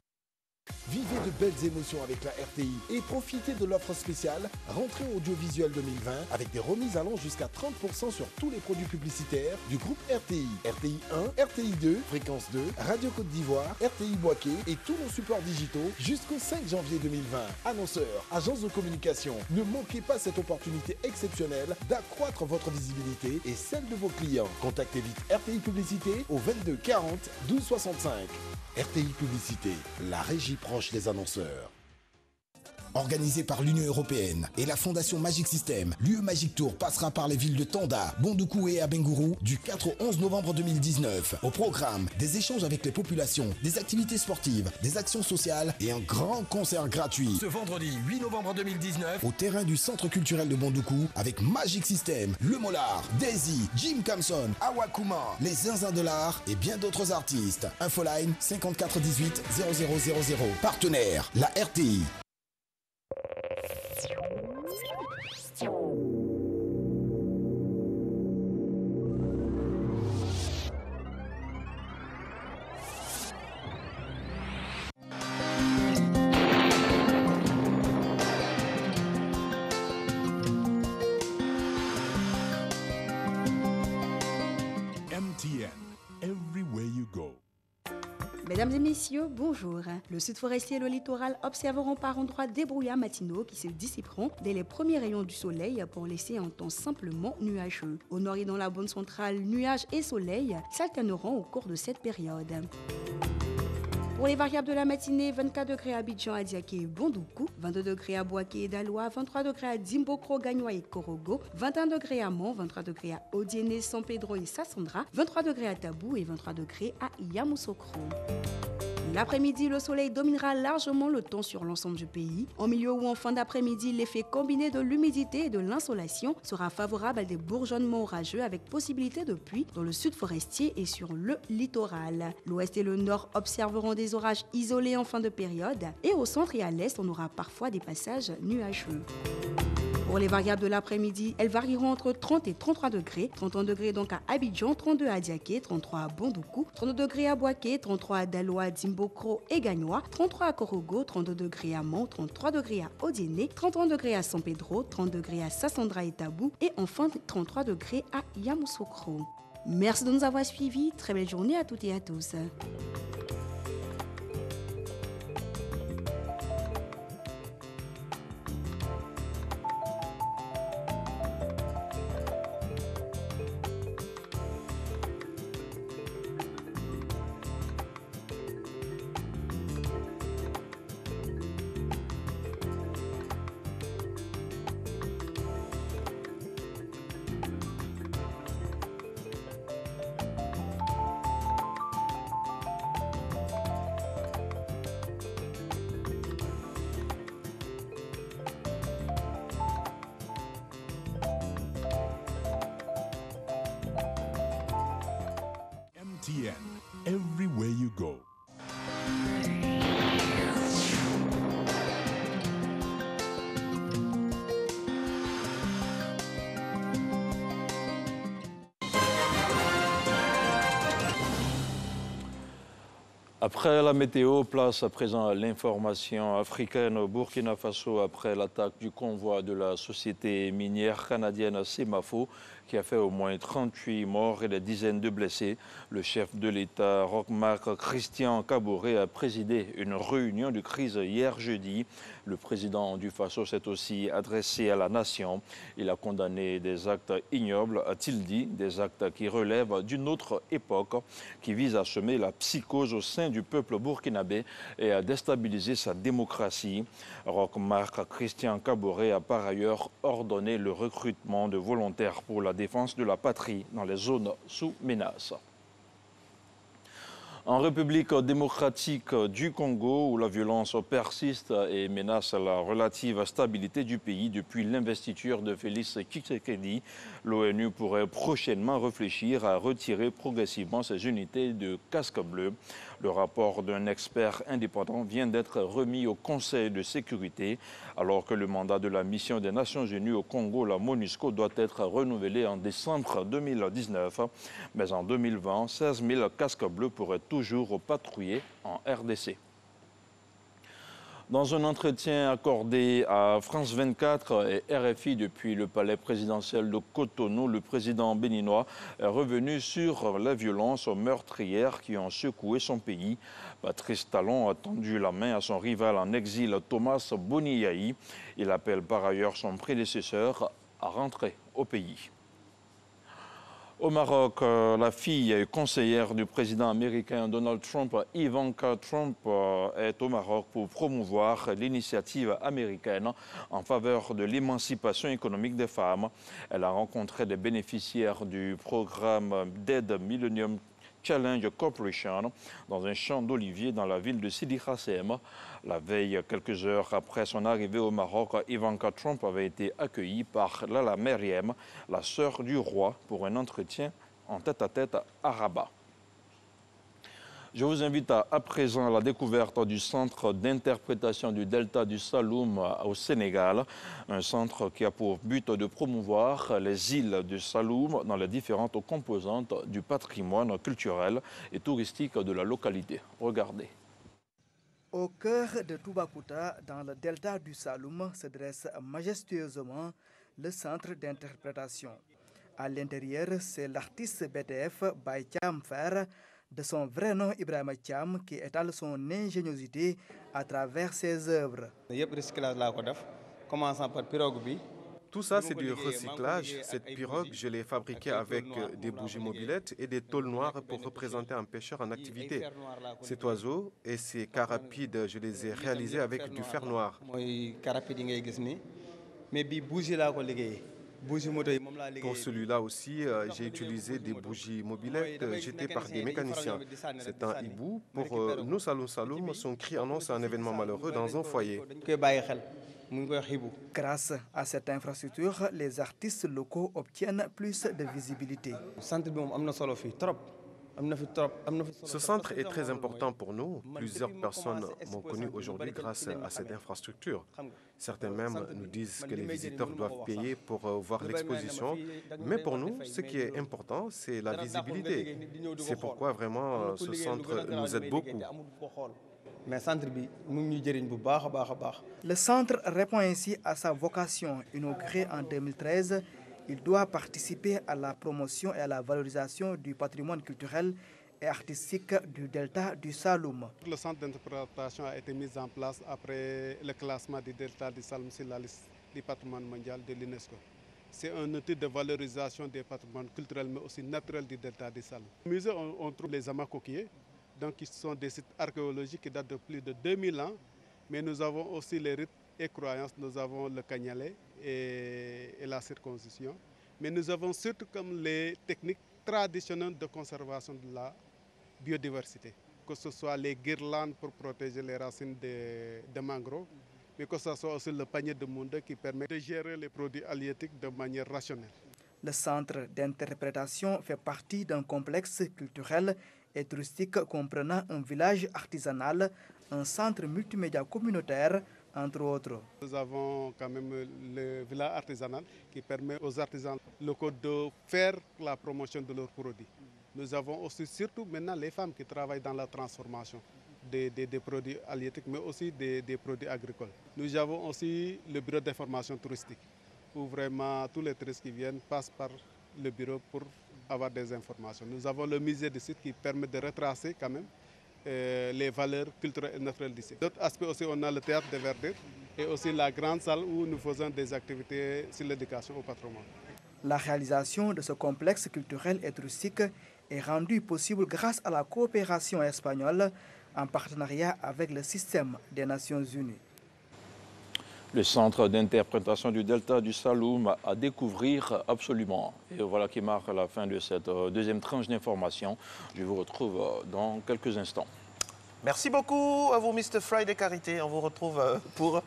Vivez de belles émotions avec la RTI et profitez de l'offre spéciale Rentrée audiovisuelle 2020 avec des remises allant jusqu'à 30% sur tous les produits publicitaires du groupe RTI. RTI 1, RTI 2, Fréquence 2, Radio Côte d'Ivoire, RTI Boaké et tous nos supports digitaux jusqu'au 5 janvier 2020. Annonceurs, agences de communication, ne manquez pas cette opportunité exceptionnelle d'accroître votre visibilité et celle de vos clients. Contactez vite RTI Publicité au 22 40 12 65. RTI Publicité, la régie proche des annonceurs. Organisé par l'Union européenne et la Fondation Magic System, l'UE Magic Tour passera par les villes de Tanda, Bondoukou et Abengourou du 4 au 11 novembre 2019. Au programme, des échanges avec les populations, des activités sportives, des actions sociales et un grand concert gratuit. Ce vendredi 8 novembre 2019, au terrain du Centre culturel de Bondoukou, avec Magic System, Le Molar, Daisy, Jim Kamson, Awakuma, les Zinzins de l'Art et bien d'autres artistes. Infoline 54 18 0000. Partenaire, la RTI. MTN, everywhere you go. Mesdames et messieurs, bonjour. Le sud forestier et le littoral observeront par endroits des brouillards matinaux qui se dissiperont dès les premiers rayons du soleil pour laisser un temps simplement nuageux. Au nord et dans la bande centrale, nuages et soleil s'alterneront au cours de cette période. Pour les variables de la matinée, 24 degrés à Abidjan, Adiaké et Bondoukou, 22 degrés à Boaké et Daloa, 23 degrés à Dimbokro, Gagnoa et Korogo, 21 degrés à Mont, 23 degrés à Odiéné, San Pedro et Sassandra, 23 degrés à Tabou et 23 degrés à Yamoussoukro. L'après-midi, le soleil dominera largement le temps sur l'ensemble du pays. En milieu ou en fin d'après-midi, l'effet combiné de l'humidité et de l'insolation sera favorable à des bourgeonnements orageux avec possibilité de pluie dans le sud forestier et sur le littoral. L'ouest et le nord observeront des orages isolés en fin de période et au centre et à l'est, on aura parfois des passages nuageux. Pour les variables de l'après-midi, elles varieront entre 30 et 33 degrés. 31 degrés donc à Abidjan, 32 à Adiaké, 33 à Bondoukou, 32 degrés à Boaké, 33 à Daloa, Dimbokro et Gagnoa, 33 à Korogo, 32 degrés à Mont, 33 degrés à Odiéné, 31 degrés à San Pedro, 30 degrés à Sassandra et Tabou et enfin 33 degrés à Yamoussoukro. Merci de nous avoir suivis. Très belle journée à toutes et à tous. MTN, everywhere you go. Après la météo, place à présent à l'information africaine au Burkina Faso après l'attaque du convoi de la société minière canadienne Semafo qui a fait au moins 38 morts et des dizaines de blessés. Le chef de l'État, Roch-Marc Christian Kaboré, a présidé une réunion de crise hier jeudi. Le président du Faso s'est aussi adressé à la nation. Il a condamné des actes ignobles, a-t-il dit, des actes qui relèvent d'une autre époque, qui visent à semer la psychose au sein du peuple burkinabé et à déstabiliser sa démocratie. Roch-Marc Christian Kaboré a par ailleurs ordonné le recrutement de volontaires pour la défense de la patrie dans les zones sous menace. En République démocratique du Congo, où la violence persiste et menace la relative stabilité du pays depuis l'investiture de Félix Tshisekedi, l'ONU pourrait prochainement réfléchir à retirer progressivement ses unités de casque bleu. Le rapport d'un expert indépendant vient d'être remis au Conseil de sécurité, alors que le mandat de la mission des Nations Unies au Congo, la MONUSCO, doit être renouvelé en décembre 2019. Mais en 2020, 16 000 casques bleus pourraient toujours patrouiller en RDC. Dans un entretien accordé à France 24 et RFI depuis le palais présidentiel de Cotonou, le président béninois est revenu sur les violences meurtrières qui ont secoué son pays. Patrice Talon a tendu la main à son rival en exil Thomas Boniaï. Il appelle par ailleurs son prédécesseur à rentrer au pays. Au Maroc, la fille conseillère du président américain Donald Trump, Ivanka Trump, est au Maroc pour promouvoir l'initiative américaine en faveur de l'émancipation économique des femmes. Elle a rencontré des bénéficiaires du programme d'aide Millennium Challenge Corporation dans un champ d'oliviers dans la ville de Sidi Kassem. La veille, quelques heures après son arrivée au Maroc, Ivanka Trump avait été accueillie par Lala Meriem, la sœur du roi, pour un entretien en tête-à-tête à Rabat. Je vous invite à présent à la découverte du centre d'interprétation du delta du Saloum au Sénégal, un centre qui a pour but de promouvoir les îles du Saloum dans les différentes composantes du patrimoine culturel et touristique de la localité. Regardez. Au cœur de Toubacouta, dans le delta du Saloum, se dresse majestueusement le centre d'interprétation. À l'intérieur, c'est l'artiste BTF Baïtiam Fer, de son vrai nom Ibrahima Thiam, qui étale son ingéniosité à travers ses œuvres. Tout ça, c'est du recyclage. Cette pirogue, je l'ai fabriquée avec des bougies mobilettes et des tôles noires pour représenter un pêcheur en activité. Cet oiseau et ces carapides, je les ai réalisés avec du fer noir. Pour celui-là aussi, j'ai utilisé des bougies mobilettes jetées par des mécaniciens. C'est un hibou. Pour nous, Saloum Saloum, son cri annonce un événement malheureux dans un foyer. Grâce à cette infrastructure, les artistes locaux obtiennent plus de visibilité. Ce centre est très important pour nous. Plusieurs personnes m'ont connu aujourd'hui grâce à cette infrastructure. Certains même nous disent que les visiteurs doivent payer pour voir l'exposition. Mais pour nous, ce qui est important, c'est la visibilité. C'est pourquoi vraiment ce centre nous aide beaucoup. Le centre répond ainsi à sa vocation. Inauguré en 2013, il doit participer à la promotion et à la valorisation du patrimoine culturel et artistique du delta du Saloum. Le centre d'interprétation a été mis en place après le classement du delta du Saloum sur la liste du patrimoine mondial de l'UNESCO. C'est un outil de valorisation des patrimoines culturels mais aussi naturels du delta du Saloum. Au musée, on trouve les amas coquillers, donc qui sont des sites archéologiques qui datent de plus de 2000 ans, mais nous avons aussi les rites et croyances, nous avons le cagnalais et la circoncision, mais nous avons surtout comme les techniques traditionnelles de conservation de la biodiversité, que ce soit les guirlandes pour protéger les racines de mangroves, mais que ce soit aussi le panier de monde qui permet de gérer les produits halieutiques de manière rationnelle. Le centre d'interprétation fait partie d'un complexe culturel et touristique comprenant un village artisanal, un centre multimédia communautaire, entre autres. Nous avons quand même le village artisanal qui permet aux artisans locaux de faire la promotion de leurs produits. Nous avons aussi surtout maintenant les femmes qui travaillent dans la transformation des produits halieutiques, mais aussi des produits agricoles. Nous avons aussi le bureau d'information touristique, où vraiment tous les touristes qui viennent passent par le bureau pour avoir des informations. Nous avons le musée du site qui permet de retracer quand même les valeurs culturelles et naturelles d'ici. D'autres aspects aussi, on a le théâtre de verdure et aussi la grande salle où nous faisons des activités sur l'éducation au patrimoine. La réalisation de ce complexe culturel et touristique est rendue possible grâce à la coopération espagnole en partenariat avec le système des Nations Unies. Le centre d'interprétation du delta du Saloum à découvrir absolument. Et voilà qui marque la fin de cette deuxième tranche d'information. Je vous retrouve dans quelques instants. Merci beaucoup à vous, Mr. Friday Carité. On vous retrouve pour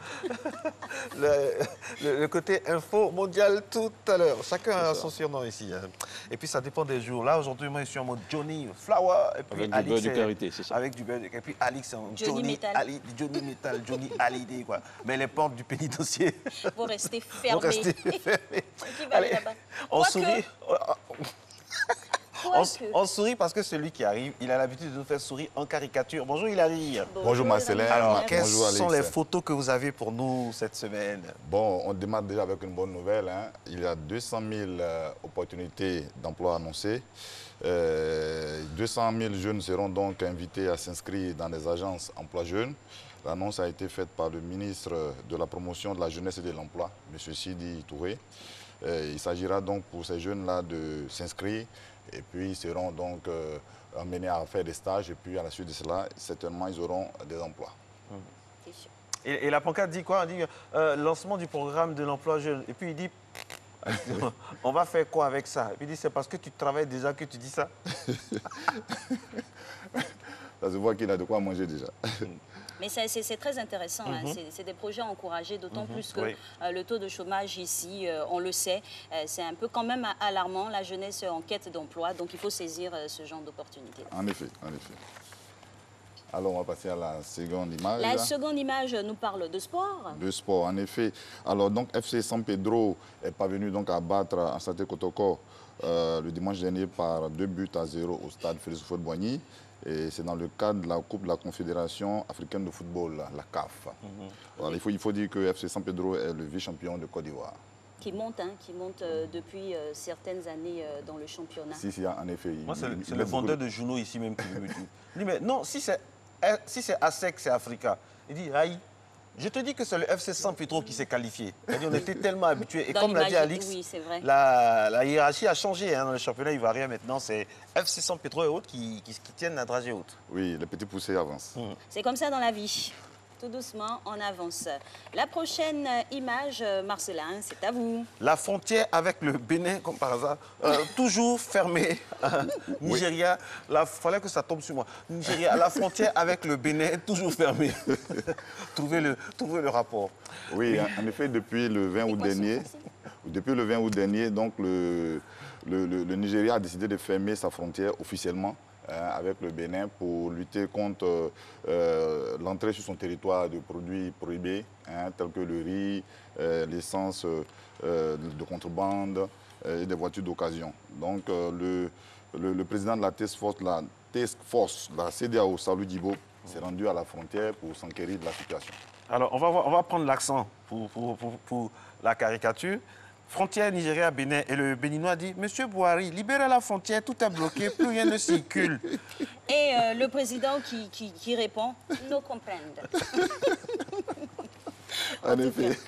le côté info mondial tout à l'heure. Chacun a son surnom ici. Et puis ça dépend des jours. Là, aujourd'hui, moi, je suis en mode Johnny Flower. Et puis avec Alix, du beurre de karité, c'est ça. Avec du beurre de karité. Et puis Alix, c'est en Johnny Metal, Johnny Hallyday, quoi. Mais les portes du pénitencier vont rester fermées. Vont rester fermées. Qui va aller là-bas? On sourit. On sourit parce que celui qui arrive, il a l'habitude de nous faire sourire en caricature. Bonjour Hilary. Bonjour Marcelin. Alors, quelles Bonjour sont Alex. les photos que vous avez pour nous cette semaine? Bon, on démarre déjà avec une bonne nouvelle. Hein. Il y a 200 000 opportunités d'emploi annoncées. 200 000 jeunes seront donc invités à s'inscrire dans des agences emploi jeunes. L'annonce a été faite par le ministre de la promotion de la jeunesse et de l'emploi, M. Sidi Touré. Il s'agira donc pour ces jeunes-là de s'inscrire et puis ils seront donc emmenés à faire des stages et puis à la suite de cela, certainement, ils auront des emplois. Et la pancarte dit quoi? On dit lancement du programme de l'emploi jeune. Et puis il dit, on va faire quoi avec ça? Et puis il dit, c'est parce que tu travailles déjà que tu dis ça? Ça se voit qu'il a de quoi manger déjà. Mais c'est très intéressant, hein. C'est des projets encouragés, d'autant plus que le taux de chômage ici, on le sait, c'est un peu quand même alarmant, la jeunesse en quête d'emploi, donc il faut saisir ce genre d'opportunités. En effet, en effet. Alors, on va passer à la seconde image. La seconde image nous parle de sport. De sport, en effet. Alors, donc, FC San Pedro est parvenu donc à battre Ansate Kotoko le dimanche dernier par 2-0 au stade Félix Houphouët-Boigny. Et c'est dans le cadre de la Coupe de la Confédération africaine de football, la CAF. Alors, il faut dire que FC San Pedro est le vice-champion de Côte d'Ivoire. Qui monte depuis certaines années dans le championnat. Si, en effet. Moi, c'est le fondeur de journaux ici même qui me dit. Il dit, mais non, si c'est ASEC, c'est Africa. Il dit, aïe. Je te dis que c'est le FC San Pedro qui s'est qualifié. On était tellement habitués. Et comme l'a dit Alix, oui, la hiérarchie a changé dans le championnat ivoirien. Maintenant, c'est FC San Pedro et autres qui tiennent la dragée haute. Oui, les petits poussés avancent. C'est comme ça dans la vie. Tout doucement, on avance. La prochaine image, Marcelin, c'est à vous. La frontière avec le Bénin, comme par hasard, toujours fermée. Nigeria, il fallait que ça tombe sur moi. Nigeria, la frontière avec le Bénin, toujours fermée. Trouvez le rapport. Oui, en effet, depuis le 20 août dernier, donc le Nigeria a décidé de fermer sa frontière officiellement avec le Bénin pour lutter contre l'entrée sur son territoire de produits prohibés, tels que le riz, l'essence de contrebande et des voitures d'occasion. Donc le président de la task force, la CEDEAO, Salou Djibo, s'est rendu à la frontière pour s'enquérir de la situation. Alors, on va prendre l'accent pour la caricature. Frontière Nigeria-Bénin. Et le Béninois dit, Monsieur Bouhari, libérez la frontière, tout est bloqué, plus rien ne circule. Et le président qui répond, nous comprenons. En effet.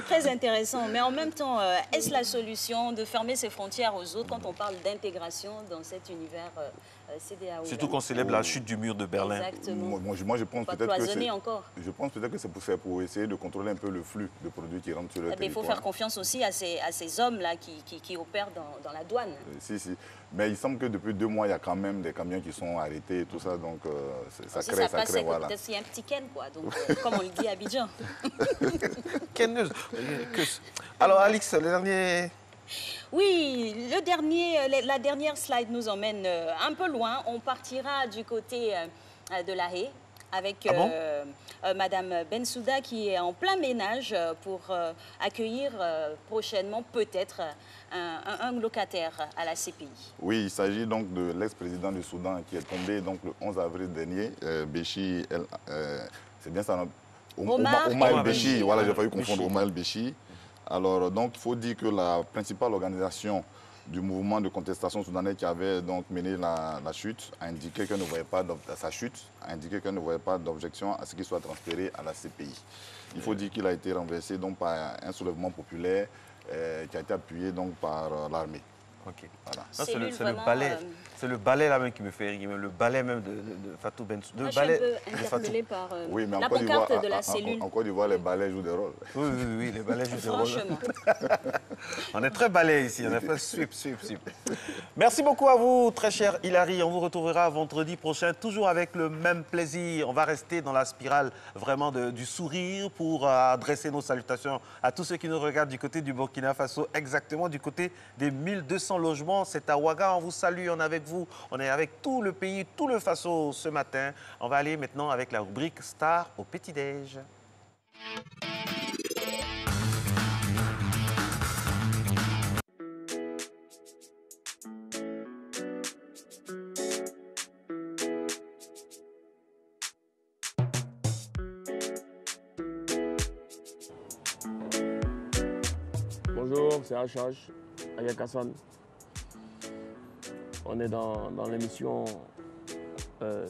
Très intéressant. Mais en même temps, est-ce la solution de fermer ses frontières aux autres quand on parle d'intégration dans cet univers CEDEAO? Surtout qu'on célèbre la chute du mur de Berlin. Exactement. Moi, je pense peut-être que c'est pour essayer de contrôler un peu le flux de produits qui rentrent sur le territoire. Il faut faire confiance aussi à ces hommes-là qui opèrent dans la douane. Si. Mais il semble que depuis 2 mois, il y a quand même des camions qui sont arrêtés et tout ça. Donc, ça crée, voilà. Peut-être qu'il y a un petit ken, quoi. Donc, comme on le dit à Abidjan. Kenneuse. Alors, Alix, le dernier Oui, la dernière slide nous emmène un peu loin. On partira du côté de La Haye avec Madame Bensouda qui est en plein ménage pour accueillir prochainement peut-être un locataire à la CPI. Oui, il s'agit donc de l'ex-président du Soudan qui est tombé donc, le 11 avril dernier, Béchi, c'est bien ça, Omar El-Béchi, voilà, j'ai failli confondre Omar El-Béchi. Alors, donc, il faut dire que la principale organisation du mouvement de contestation soudanais qui avait donc mené la chute a indiqué qu'elle ne voyait pas sa chute, a indiqué qu'elle ne voyait pas d'objection à ce qu'il soit transféré à la CPI. Il faut dire qu'il a été renversé donc par un soulèvement populaire qui a été appuyé donc par l'armée. Ok. Voilà. C'est le ballet là même qui me fait rire, le ballet même de Fatou Bensouda. Je suis un peu interpellée par oui, mais la pancarte de la cellule. En Côte d'Ivoire, les ballets jouent des rôles. Oui, les ballets jouent des rôles. Franchement. On est très balais ici, on est très sup. Merci beaucoup à vous, très cher Hilary. On vous retrouvera vendredi prochain, toujours avec le même plaisir. On va rester dans la spirale vraiment du sourire pour adresser nos salutations à tous ceux qui nous regardent du côté du Burkina Faso, exactement du côté des 1200 logements. C'est à Ouaga, on vous salue, on est avec vous. On est avec tout le pays, tout le Faso ce matin. On va aller maintenant avec la rubrique Star au petit-déj. Bonjour, c'est HH, Aya Kassan. On est dans l'émission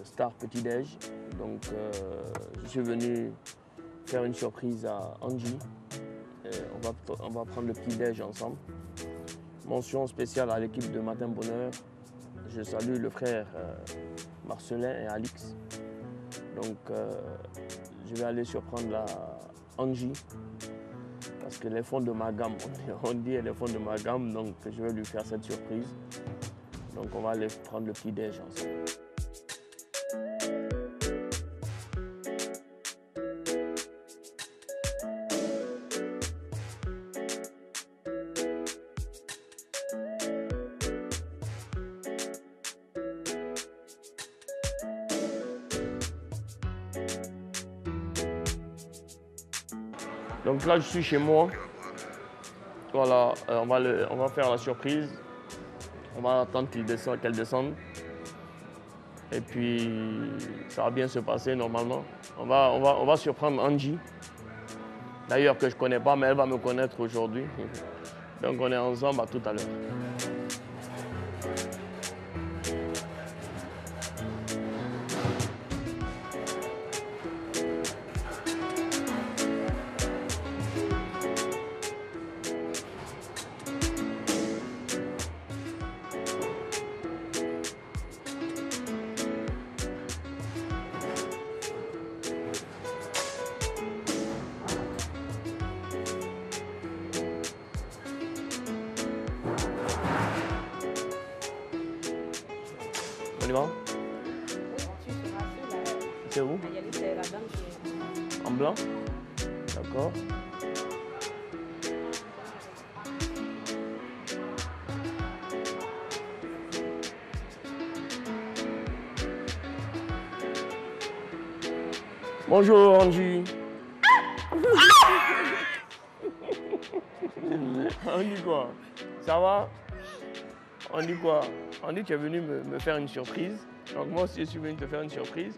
Star Petit-Déj. Donc, je suis venu faire une surprise à Angie. On va prendre le petit-déj ensemble. Mention spéciale à l'équipe de Matin Bonheur. Je salue le frère Marcelin et Alix. Donc, je vais aller surprendre la Angie. Parce qu'elle est fond de ma gamme. On dit elle est fond de ma gamme, donc je vais lui faire cette surprise. Donc on va aller prendre le petit-déj ensemble. Donc là, je suis chez moi. Voilà, on va faire la surprise. On va attendre qu'elle descende. Et puis, ça va bien se passer normalement. On va surprendre Angie. D'ailleurs, que je ne connais pas, mais elle va me connaître aujourd'hui. Donc, on est ensemble, à tout à l'heure. On y va? C'est où? En blanc? D'accord. Bonjour Angie. On dit quoi? Ça va? On dit quoi? On dit que tu es venu me faire une surprise. Donc moi aussi je suis venu te faire une surprise.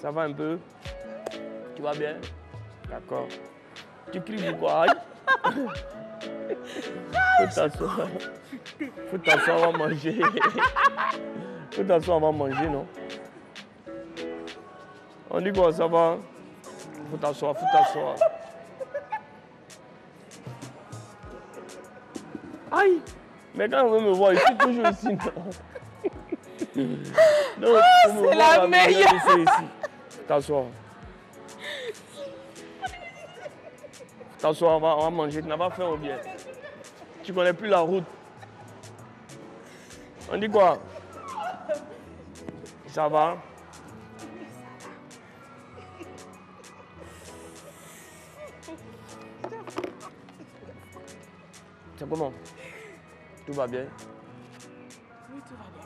Ça va un peu? Tu vas bien? D'accord. Tu cries pourquoi? Faut t'asseoir. Faut t'asseoir, on va manger. Faut t'asseoir, on va manger, non? On dit quoi, ça va? Faut t'asseoir, faut t'asseoir. Aïe! Mais quand on veut me voir, je suis toujours ici. Non, c'est la meilleure! T'asseoir. T'asseoir, on va manger. Tu n'as pas faim ou bien? Tu connais plus la route. On dit quoi? Ça va? C'est comment? Tout va bien? Oui, tout va bien.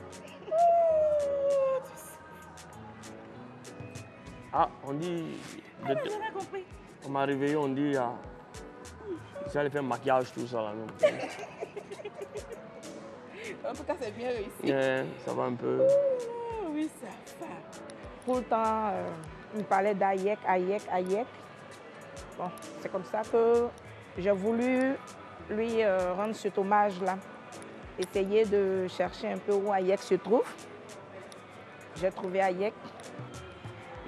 Ah, on dit... J'ai pas compris. On m'a réveillé, on dit... j'allais faire maquillage, tout ça là. Non? En tout cas, c'est bien réussi. Yeah, ça va un peu. Oui, ça va. Tout le temps, il parlait d'Ayek, Ayek, Ayek. Bon, c'est comme ça que j'ai voulu lui rendre cet hommage-là. Essayer de chercher un peu où Ayek se trouve. J'ai trouvé Ayek.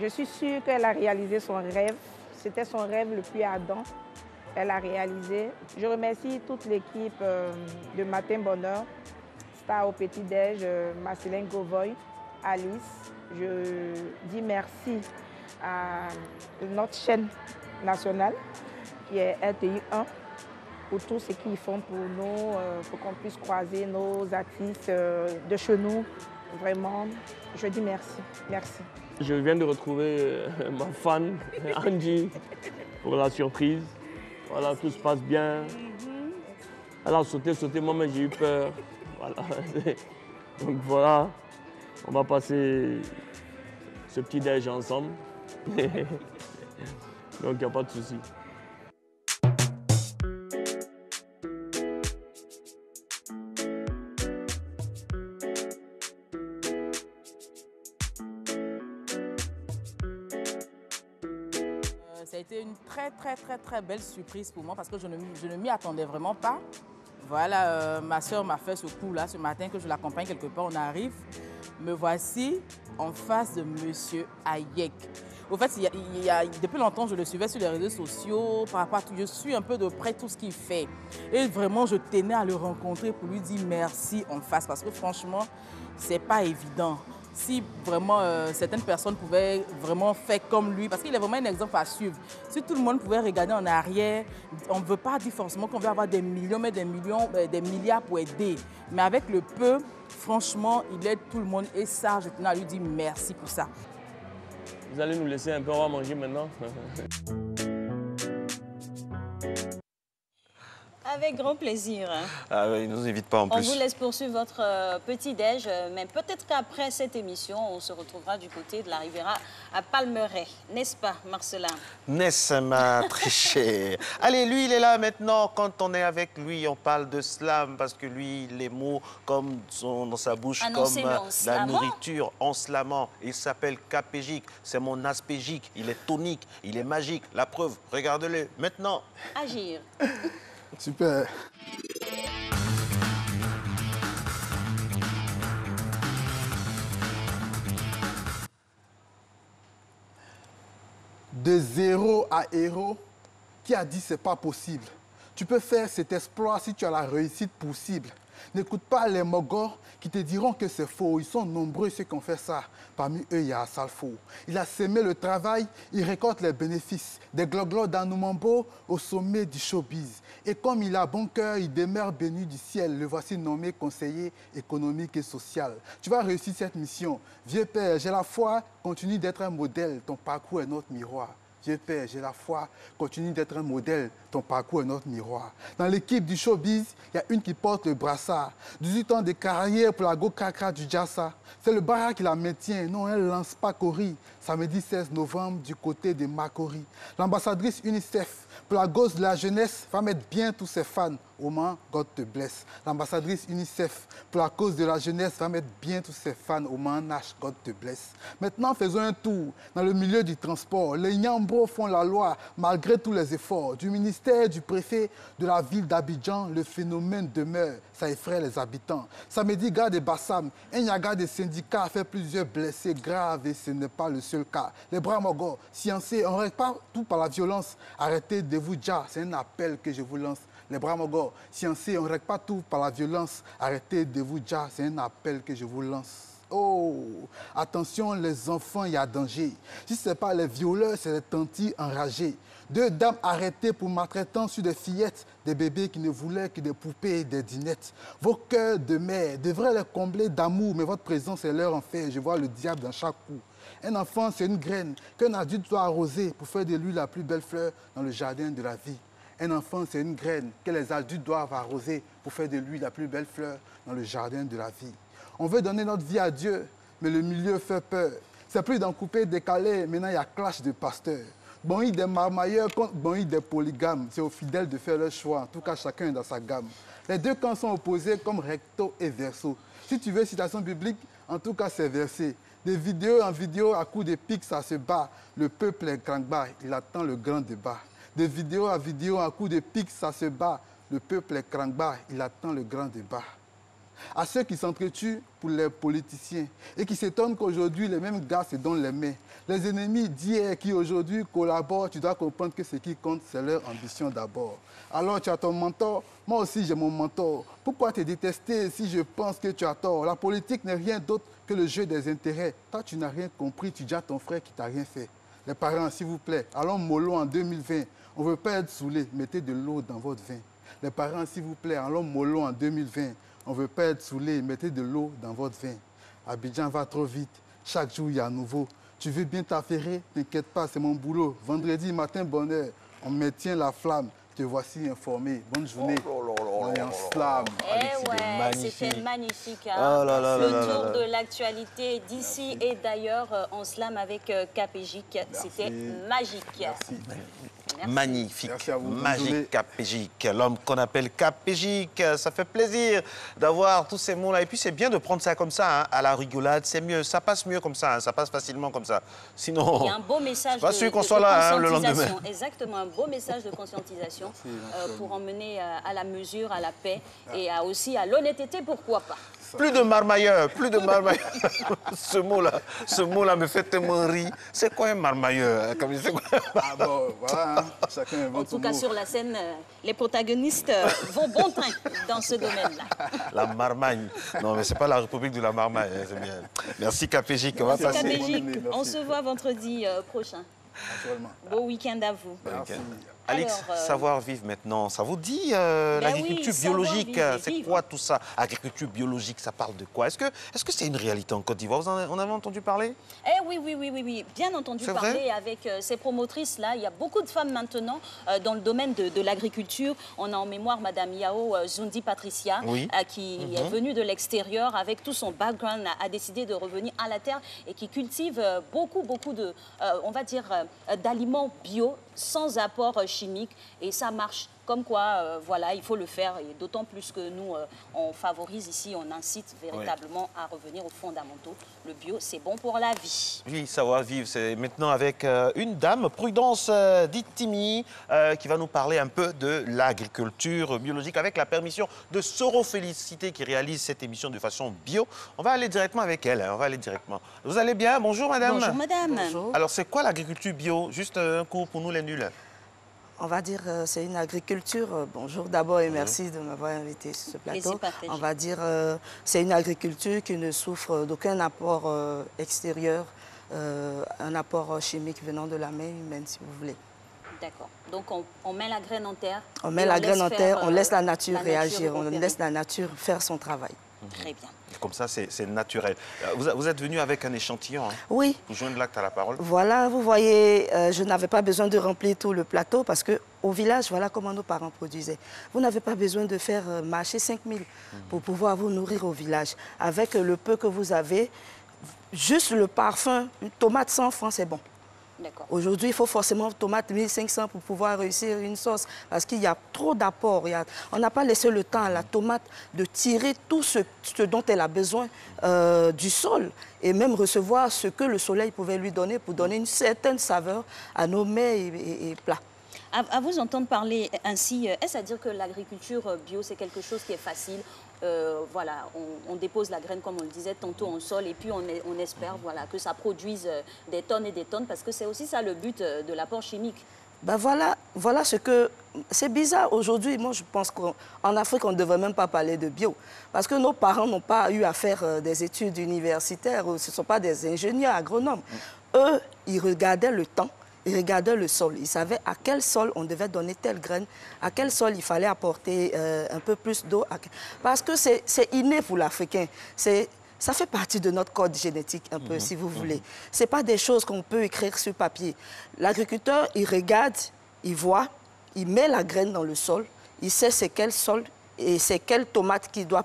Je suis sûre qu'elle a réalisé son rêve. C'était son rêve le plus ardent. Elle a réalisé. Je remercie toute l'équipe de Matin Bonheur, Star au petit-déj, Marcelin Govoy, Alice. Je dis merci à notre chaîne nationale qui est RTI 1 pour tout ce qu'ils font pour nous, pour qu'on puisse croiser nos artistes de chez nous. Vraiment, je dis merci. Merci. Je viens de retrouver ma fan, Angie, pour la surprise. Voilà, tout se passe bien. Elle a sauté, moi-même j'ai eu peur. Voilà. Donc voilà, on va passer ce petit déj ensemble. Donc il n'y a pas de souci. Ça a été une très belle surprise pour moi parce que je ne m'y attendais vraiment pas. Voilà, ma soeur m'a fait ce coup-là ce matin que je l'accompagne quelque part, on arrive. Me voici en face de Monsieur Ayek. Au fait, depuis longtemps, je le suivais sur les réseaux sociaux, par rapport à tout, je suis un peu de près tout ce qu'il fait. Et vraiment, je tenais à le rencontrer pour lui dire merci en face parce que franchement, c'est pas évident. Si vraiment certaines personnes pouvaient vraiment faire comme lui, parce qu'il est vraiment un exemple à suivre. Si tout le monde pouvait regarder en arrière, on ne veut pas dire forcément qu'on veut avoir des millions, mais des milliards pour aider. Mais avec le peu, franchement, il aide tout le monde et ça, je tenais à lui dire merci pour ça. Vous allez nous laisser un peu, on va manger maintenant. Avec grand plaisir. Ah oui, il ne nous invite pas en plus. On vous laisse poursuivre votre petit-déj, mais peut-être qu'après cette émission, on se retrouvera du côté de la Riviera à Palmeraie. N'est-ce pas, Marcelin? N'est-ce m'a triché. Allez, lui, il est là maintenant. Quand on est avec lui, on parle de slam parce que lui, les mots comme sont dans sa bouche, comme la nourriture en slamant. Il s'appelle Capégique. C'est mon aspégique. Il est tonique, il est magique. La preuve, regardez-le maintenant. Agir. Super. De zéro à héros, qui a dit c'est pas possible? Tu peux faire cet exploit si tu as la réussite possible. N'écoute pas les mogors qui te diront que c'est faux. Ils sont nombreux ceux qui ont fait ça. Parmi eux, il y a Salfo. Il a semé le travail, il récolte les bénéfices. Des gloglos d'Anoumambo au sommet du showbiz. Et comme il a bon cœur, il demeure béni du ciel. Le voici nommé conseiller économique et social. Tu vas réussir cette mission. Vieux père, j'ai la foi, continue d'être un modèle. Ton parcours est notre miroir. Vieux père, j'ai la foi, continue d'être un modèle, ton parcours est notre miroir. Dans l'équipe du showbiz, il y a une qui porte le brassard. 18 ans de carrière pour la Go Kakra du Djassa. C'est le Bara qui la maintient, non, elle lance pas Cori. Samedi 16 novembre du côté de Makori. L'ambassadrice UNICEF pour la cause de la jeunesse va mettre bien tous ses fans. Au Mans, God te blesse. L'ambassadrice UNICEF pour la cause de la jeunesse va mettre bien tous ses fans. Au Mans, Nash, God te blesse. Maintenant, faisons un tour dans le milieu du transport. Les Nyambro font la loi malgré tous les efforts. Du ministère, du préfet, de la ville d'Abidjan, le phénomène demeure. Ça effraie les habitants. Samedi, gare de Bassam, un yaga des syndicats a fait plusieurs blessés graves et ce n'est pas le seul cas. Les bras mogos, sciencés, on ne règle pas tout par la violence. Arrêtez de vous dire, c'est un appel que je vous lance. Les bras mogos, sciencés, on ne règle pas tout par la violence. Arrêtez de vous dire, c'est un appel que je vous lance. Oh, attention les enfants, il y a danger. Si ce n'est pas les violeurs, c'est les tantis enragés. 2 dames arrêtées pour maltraitance sur des fillettes, des bébés qui ne voulaient que des poupées et des dinettes. Vos cœurs de mère devraient les combler d'amour, mais votre présence est leur enfer. Je vois le diable dans chaque coup. Un enfant, c'est une graine qu'un adulte doit arroser pour faire de lui la plus belle fleur dans le jardin de la vie. Un enfant, c'est une graine que les adultes doivent arroser pour faire de lui la plus belle fleur dans le jardin de la vie. On veut donner notre vie à Dieu, mais le milieu fait peur. C'est plus d'en couper, décaler. Maintenant, il y a clash de pasteurs. Bon, il y a des marmailleurs contre bon, il y a des polygames. C'est aux fidèles de faire leur choix. En tout cas, chacun est dans sa gamme. Les deux camps sont opposés comme recto et verso. Si tu veux citation biblique, en tout cas, c'est versé. De vidéo en vidéo, à coups de pique, ça se bat. Le peuple est crank-bas, il attend le grand débat. De vidéo à vidéo, à coups de pique, ça se bat. Le peuple est crank-bas, il attend le grand débat. À ceux qui s'entretuent pour les politiciens et qui s'étonnent qu'aujourd'hui, les mêmes gars se donnent les mains. Les ennemis d'hier qui aujourd'hui collaborent, tu dois comprendre que ce qui compte, c'est leur ambition d'abord. Alors tu as ton mentor, moi aussi j'ai mon mentor. Pourquoi te détester si je pense que tu as tort? La politique n'est rien d'autre que le jeu des intérêts. Toi, tu n'as rien compris, tu dis à ton frère qui t'a rien fait. Les parents, s'il vous plaît, allons mollo en 2020. On ne veut pas être saoulé, mettez de l'eau dans votre vin. Les parents, s'il vous plaît, allons mollo en 2020. On ne veut pas être saoulé, mettez de l'eau dans votre vin. Abidjan va trop vite, chaque jour il y a un nouveau. Tu veux bien t'affairer, t'inquiète pas, c'est mon boulot. Vendredi matin, bonne heure, on maintient la flamme. Te voici informé. Bonne journée. On est en slam. C'était magnifique. Hein? Le tour de l'actualité d'ici et d'ailleurs en slam avec Capégique. C'était magique. Merci. Magnifique, magique, Capégique, l'homme qu'on appelle Capégique. Ça fait plaisir d'avoir tous ces mots-là. Et puis c'est bien de prendre ça comme ça, hein, à la rigolade. C'est mieux, ça passe mieux comme ça, hein, ça passe facilement comme ça. Sinon, il y a un beau message pas sûr qu'on soit là hein, le lendemain. Exactement, un beau message de conscientisation pour emmener à la mesure, à la paix et aussi à l'honnêteté, pourquoi pas. Plus de marmailleur, plus de marmailleur. Ce mot-là me fait tellement rire. C'est quoi un marmailleur? Ah bon, voilà, hein. Chacun invente. En tout cas, sur la scène, les protagonistes vont bon train dans ce domaine-là. La Marmagne. Non, mais c'est pas la République de la Marmagne, c'est bien. Merci Capégique. Merci Capégique. On se voit vendredi prochain. Beau week-end à vous. Merci. Alix, savoir-vivre maintenant, ça vous dit l'agriculture biologique? C'est quoi tout ça? Agriculture biologique, ça parle de quoi? Est-ce que c'est une réalité en Côte d'Ivoire? Vous en avez entendu parler? Oui. Bien entendu parler avec ces promotrices-là. Il y a beaucoup de femmes maintenant dans le domaine de l'agriculture. On a en mémoire Madame Yao Zundi Patricia, qui est venue de l'extérieur avec tout son background, a décidé de revenir à la terre et qui cultive beaucoup de, on va dire, d'aliments bio sans apport chimique et ça marche. Comme quoi, voilà, il faut le faire et d'autant plus que nous, on favorise ici, on incite véritablement à revenir aux fondamentaux. Le bio, c'est bon pour la vie. Oui, savoir-vivre, c'est maintenant avec une dame, Prudence Ditimi, qui va nous parler un peu de l'agriculture biologique avec la permission de Soro Félicité qui réalise cette émission de façon bio. On va aller directement avec elle, on va aller directement. Vous allez bien? Bonjour madame. Bonjour madame. Bonjour. Alors c'est quoi l'agriculture bio? Juste un cours pour nous les nuls. On va dire c'est une agriculture. Bonjour d'abord et merci de m'avoir invité sur ce plateau. On va dire c'est une agriculture qui ne souffre d'aucun apport extérieur, un apport chimique venant de la main humaine, si vous voulez. D'accord. Donc on met la graine en terre. On met la graine en terre, on laisse la nature réagir, on laisse la nature faire son travail. Très bien. Comme ça, c'est naturel. Vous êtes venu avec un échantillon. Hein, oui. Pour joindre l'acte à la parole. Voilà, vous voyez, je n'avais pas besoin de remplir tout le plateau parce qu'au village, voilà comment nos parents produisaient. Vous n'avez pas besoin de faire marcher 5000 pour pouvoir vous nourrir au village. Avec le peu que vous avez, juste le parfum, une tomate 100 francs, c'est bon. Aujourd'hui, il faut forcément tomate 1500 pour pouvoir réussir une sauce parce qu'il y a trop d'apports. On n'a pas laissé le temps à la tomate de tirer tout ce dont elle a besoin du sol et même recevoir ce que le soleil pouvait lui donner pour donner une certaine saveur à nos mets et plats. À vous entendre parler ainsi, est-ce à dire que l'agriculture bio, c'est quelque chose qui est facile? Voilà, on dépose la graine, comme on le disait, tantôt en sol, et puis on espère voilà, que ça produise des tonnes et des tonnes, parce que c'est aussi ça le but de l'apport chimique. Ben voilà ce que... C'est bizarre aujourd'hui, moi je pense qu'en Afrique, on ne devrait même pas parler de bio, parce que nos parents n'ont pas eu à faire des études universitaires, ce ne sont pas des ingénieurs agronomes. Eux, ils regardaient le temps. Ils regardaient le sol. Ils savaient à quel sol on devait donner telle graine, à quel sol il fallait apporter un peu plus d'eau. Parce que c'est inné pour l'Africain. Ça fait partie de notre code génétique, un peu, si vous voulez. Ce n'est pas des choses qu'on peut écrire sur papier. L'agriculteur, il regarde, il voit, il met la graine dans le sol, il sait c'est quel sol et c'est quelle tomate qu'il doit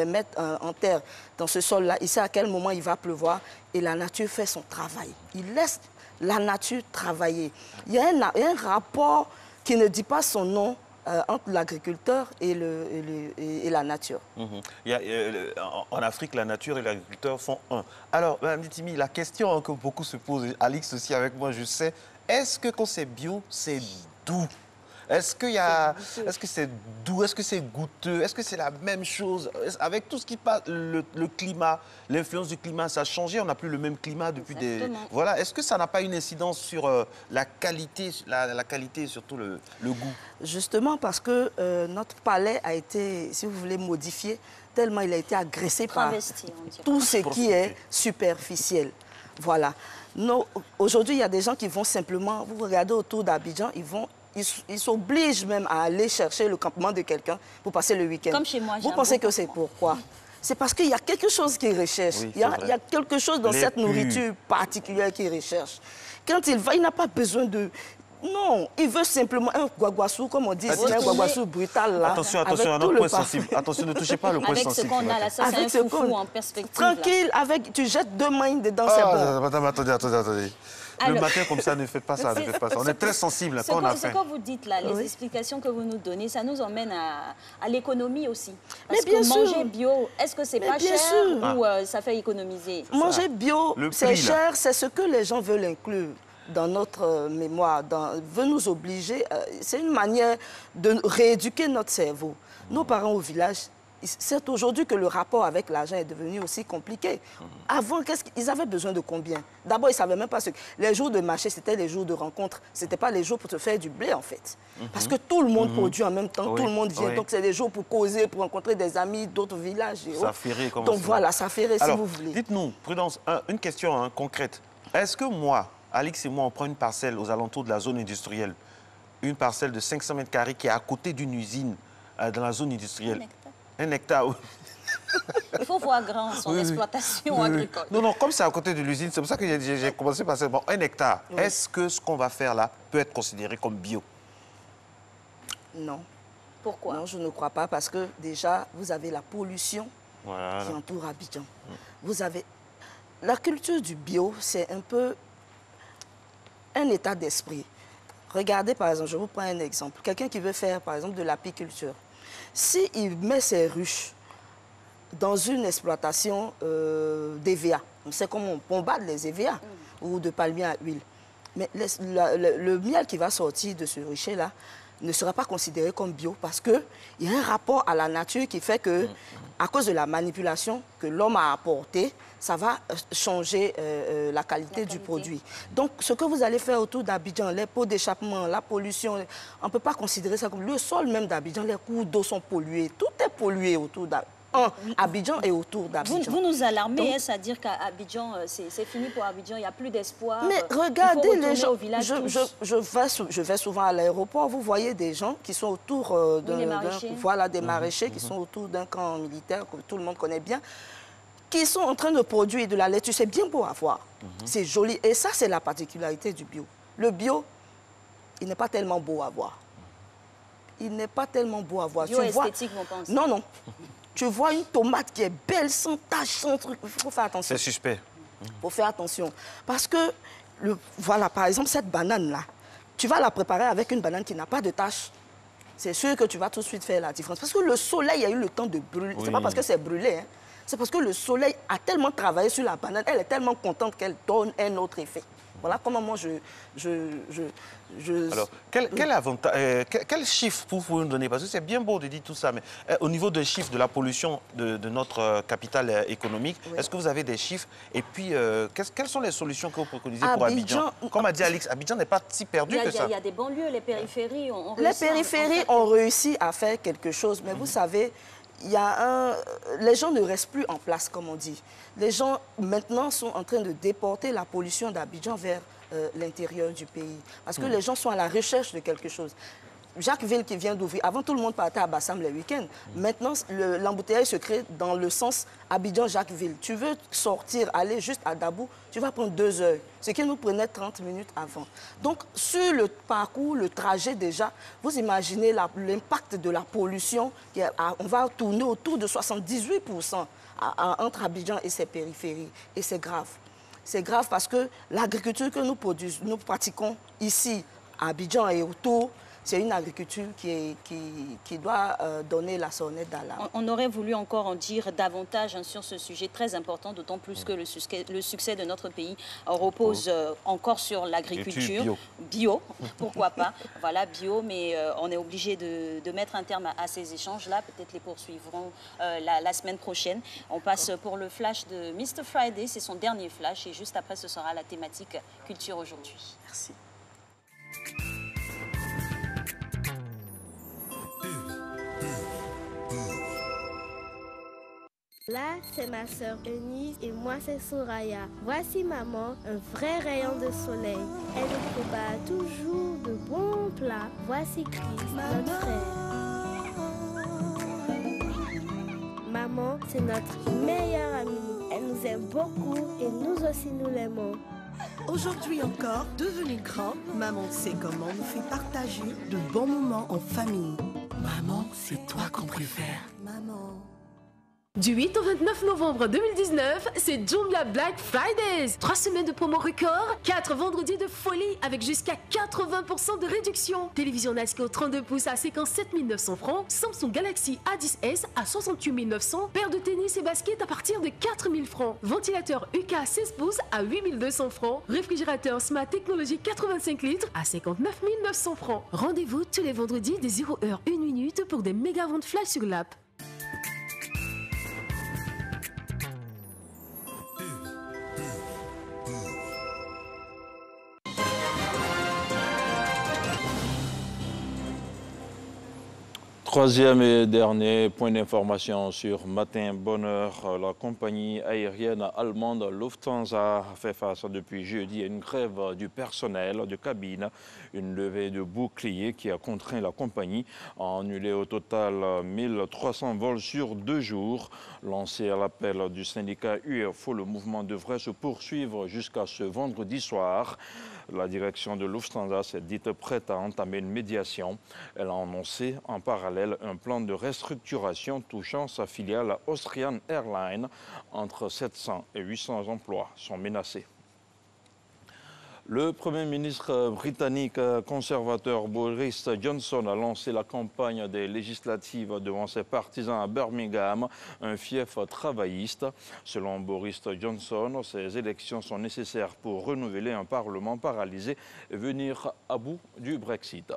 mettre en terre dans ce sol-là. Il sait à quel moment il va pleuvoir et la nature fait son travail. Il laisse la nature travailler. Il y a un rapport qui ne dit pas son nom entre l'agriculteur et la nature. En Afrique, la nature et l'agriculteur sont un. Alors, Mme Ditimi, la question que beaucoup se posent, Alix aussi avec moi, je sais, est-ce que quand c'est bio, c'est doux? Est-ce que c'est doux? Est-ce que c'est goûteux? Est-ce que c'est la même chose? Avec tout ce qui passe, le climat, l'influence du climat, ça a changé. On n'a plus le même climat depuis des... Voilà. Est-ce que ça n'a pas une incidence sur la qualité, la qualité et surtout le goût? Justement parce que notre palais a été, si vous voulez, modifié, tellement il a été agressé par tout ce qui est superficiel. Voilà. Aujourd'hui, il y a des gens qui vont simplement, vous regardez autour d'Abidjan, ils s'obligent même à aller chercher le campement de quelqu'un pour passer le week-end. Comme chez moi. Vous pensez que c'est pourquoi? C'est parce qu'il y a quelque chose qu'ils recherchent. Oui, il y a quelque chose dans cette nourriture particulière qu'ils recherchent. Quand il va, il n'a pas besoin de... Non, il veut simplement un guaguassou, comme on dit, c'est un guaguassou brutal là. Attention, attention, un autre point sensible. Attention, ne touchez pas le point sensible. Avec ce qu'on a là, ça c'est un foufou en perspective. Tranquille, tu jettes 2 mains dedans, c'est bon. Madame, attendez. Alors, le matin, comme ça, ne faites pas ça, ne faites pas ça. On est très sensible quand on a faim. Ce que vous dites là, les explications que vous nous donnez, ça nous emmène à l'économie aussi. Parce mais bien que manger bio, est-ce que c'est pas cher ou ça fait économiser? Manger bio, c'est cher, c'est ce que les gens veulent inclure dans notre mémoire, veut nous obliger. C'est une manière de rééduquer notre cerveau. Nos parents au village, c'est aujourd'hui que le rapport avec l'argent est devenu aussi compliqué. Avant, ils avaient besoin de combien? D'abord, ils ne savaient même pas les jours de marché, c'était les jours de rencontre. Ce n'était pas les jours pour te faire du blé, en fait. Parce que tout le monde produit en même temps, tout le monde vient. Donc, c'est des jours pour causer, pour rencontrer des amis d'autres villages. Ça ferait comme donc, voilà, ça ferait si vous voulez. Dites-nous, Prudence, une question concrète. Est-ce que moi, Alix et moi, on prend une parcelle aux alentours de la zone industrielle, une parcelle de 500 mètres carrés qui est à côté d'une usine dans la zone industrielle? Un hectare, oui. Il faut voir grand son exploitation agricole. Non, comme c'est à côté de l'usine, c'est pour ça que j'ai commencé par ça. Bon, 1 hectare, est-ce que ce qu'on va faire là peut être considéré comme bio? Non. Pourquoi? Non, je ne crois pas, parce que déjà, vous avez la pollution qui entoure Abidjan. Vous avez... La culture du bio, c'est un peu un état d'esprit. Regardez, par exemple, je vous prends un exemple. Quelqu'un qui veut faire, par exemple, de l'apiculture. S'il met ses ruches dans une exploitation d'EVA, on sait comment on bombarde les EVA ou de palmiers à huile. Mais le miel qui va sortir de ce rucher-là ne sera pas considéré comme bio parce qu'il y a un rapport à la nature qui fait que, à cause de la manipulation que l'homme a apportée, ça va changer la qualité du produit. Donc, ce que vous allez faire autour d'Abidjan, les pots d'échappement, la pollution, on ne peut pas considérer ça comme... Le sol même d'Abidjan, les cours d'eau sont pollués. Tout est pollué autour d'Abidjan. Abidjan et autour d'Abidjan. Vous nous alarmez, est-ce à dire qu'à Abidjan, c'est fini pour Abidjan, il n'y a plus d'espoir? Mais regardez les gens, je vais souvent à l'aéroport, vous voyez des gens qui sont autour des maraîchers qui sont autour d'un camp militaire que tout le monde connaît bien, qui sont en train de produire de la laitue. C'est bien beau à voir, c'est joli. Et ça, c'est la particularité du bio. Le bio, il n'est pas tellement beau à voir. Il n'est pas tellement beau à voir. Bio-esthétique, on pense. Non, non. Tu vois une tomate qui est belle, sans tache, sans truc. Il faut faire attention. C'est suspect. Il faut faire attention. Parce que, voilà, par exemple, cette banane-là, tu vas la préparer avec une banane qui n'a pas de tache. C'est sûr que tu vas tout de suite faire la différence. Parce que le soleil a eu le temps de brûler. Oui. Ce n'est pas parce que c'est brûlé, hein. C'est parce que le soleil a tellement travaillé sur la banane, elle est tellement contente qu'elle donne un autre effet. Voilà comment moi Alors, quel chiffre pouvez-vous nous donner? Parce que c'est bien beau de dire tout ça, mais au niveau des chiffres de la pollution de notre capitale économique, est-ce que vous avez des chiffres? Et puis, quelles sont les solutions que vous préconisez pour Abidjan? Comme a dit Alix, Abidjan n'est pas si perdu que ça. Il y a des banlieues, les périphéries ont réussi. Les périphéries ont réussi à faire quelque chose, mais vous savez, les gens ne restent plus en place, comme on dit. Les gens, maintenant, sont en train de déporter la pollution d'Abidjan vers l'intérieur du pays. Parce que les gens sont à la recherche de quelque chose. Jacquesville qui vient d'ouvrir. Avant, tout le monde partait à Bassam les week-ends. Maintenant, l'embouteillage se crée dans le sens Abidjan-Jacquesville. Tu veux sortir, aller juste à Dabou, tu vas prendre 2 heures, ce qui nous prenait 30 minutes avant. Donc, sur le parcours, le trajet déjà, vous imaginez l'impact de la pollution. On va tourner autour de 78% entre Abidjan et ses périphéries. Et c'est grave. C'est grave parce que l'agriculture que nous pratiquons ici, à Abidjan et autour, c'est une agriculture qui doit donner la sonnette d'alarme. On aurait voulu encore en dire davantage sur ce sujet très important, d'autant plus que le succès de notre pays repose encore sur l'agriculture. Bio, pourquoi pas. Voilà, bio, mais on est obligé de mettre un terme à ces échanges-là. Peut-être les poursuivrons la semaine prochaine. On passe pour le flash de Mr. Friday. C'est son dernier flash et juste après, ce sera la thématique culture aujourd'hui. Merci. Là, c'est ma sœur Eunice et moi, c'est Soraya. Voici maman, un vrai rayon de soleil. Elle nous prépare toujours de bons plats. Voici Chris, notre frère. Maman, c'est notre meilleure amie. Elle nous aime beaucoup et nous aussi nous l'aimons. Aujourd'hui encore, devenue grand, maman sait comment nous fait partager de bons moments en famille. Maman, c'est toi qu'on préfère. Maman. Du 8 au 29 novembre 2019, c'est Jumia Black Fridays. 3 semaines de promo record, 4 vendredis de folie avec jusqu'à 80% de réduction. Télévision Nasco 32 pouces à 57 900 francs, Samsung Galaxy A10s à 68 900, paire de tennis et baskets à partir de 4 000 francs. Ventilateur UK 16 pouces à 8 200 francs, réfrigérateur Smart Technologie 85 litres à 59 900 francs. Rendez-vous tous les vendredis dès 0h 1 minute pour des méga ventes flash sur l'app. Troisième et dernier point d'information sur Matin Bonheur. La compagnie aérienne allemande Lufthansa fait face depuis jeudi à une grève du personnel de cabine, une levée de boucliers qui a contraint la compagnie à annuler au total 1300 vols sur 2 jours. Lancé à l'appel du syndicat UFO, le mouvement devrait se poursuivre jusqu'à ce vendredi soir. La direction de Lufthansa s'est dite prête à entamer une médiation. Elle a annoncé en parallèle un plan de restructuration touchant sa filiale Austrian Airlines. Entre 700 et 800 emplois sont menacés. Le Premier ministre britannique conservateur Boris Johnson a lancé la campagne des législatives devant ses partisans à Birmingham, un fief travailliste. Selon Boris Johnson, ces élections sont nécessaires pour renouveler un Parlement paralysé et venir à bout du Brexit.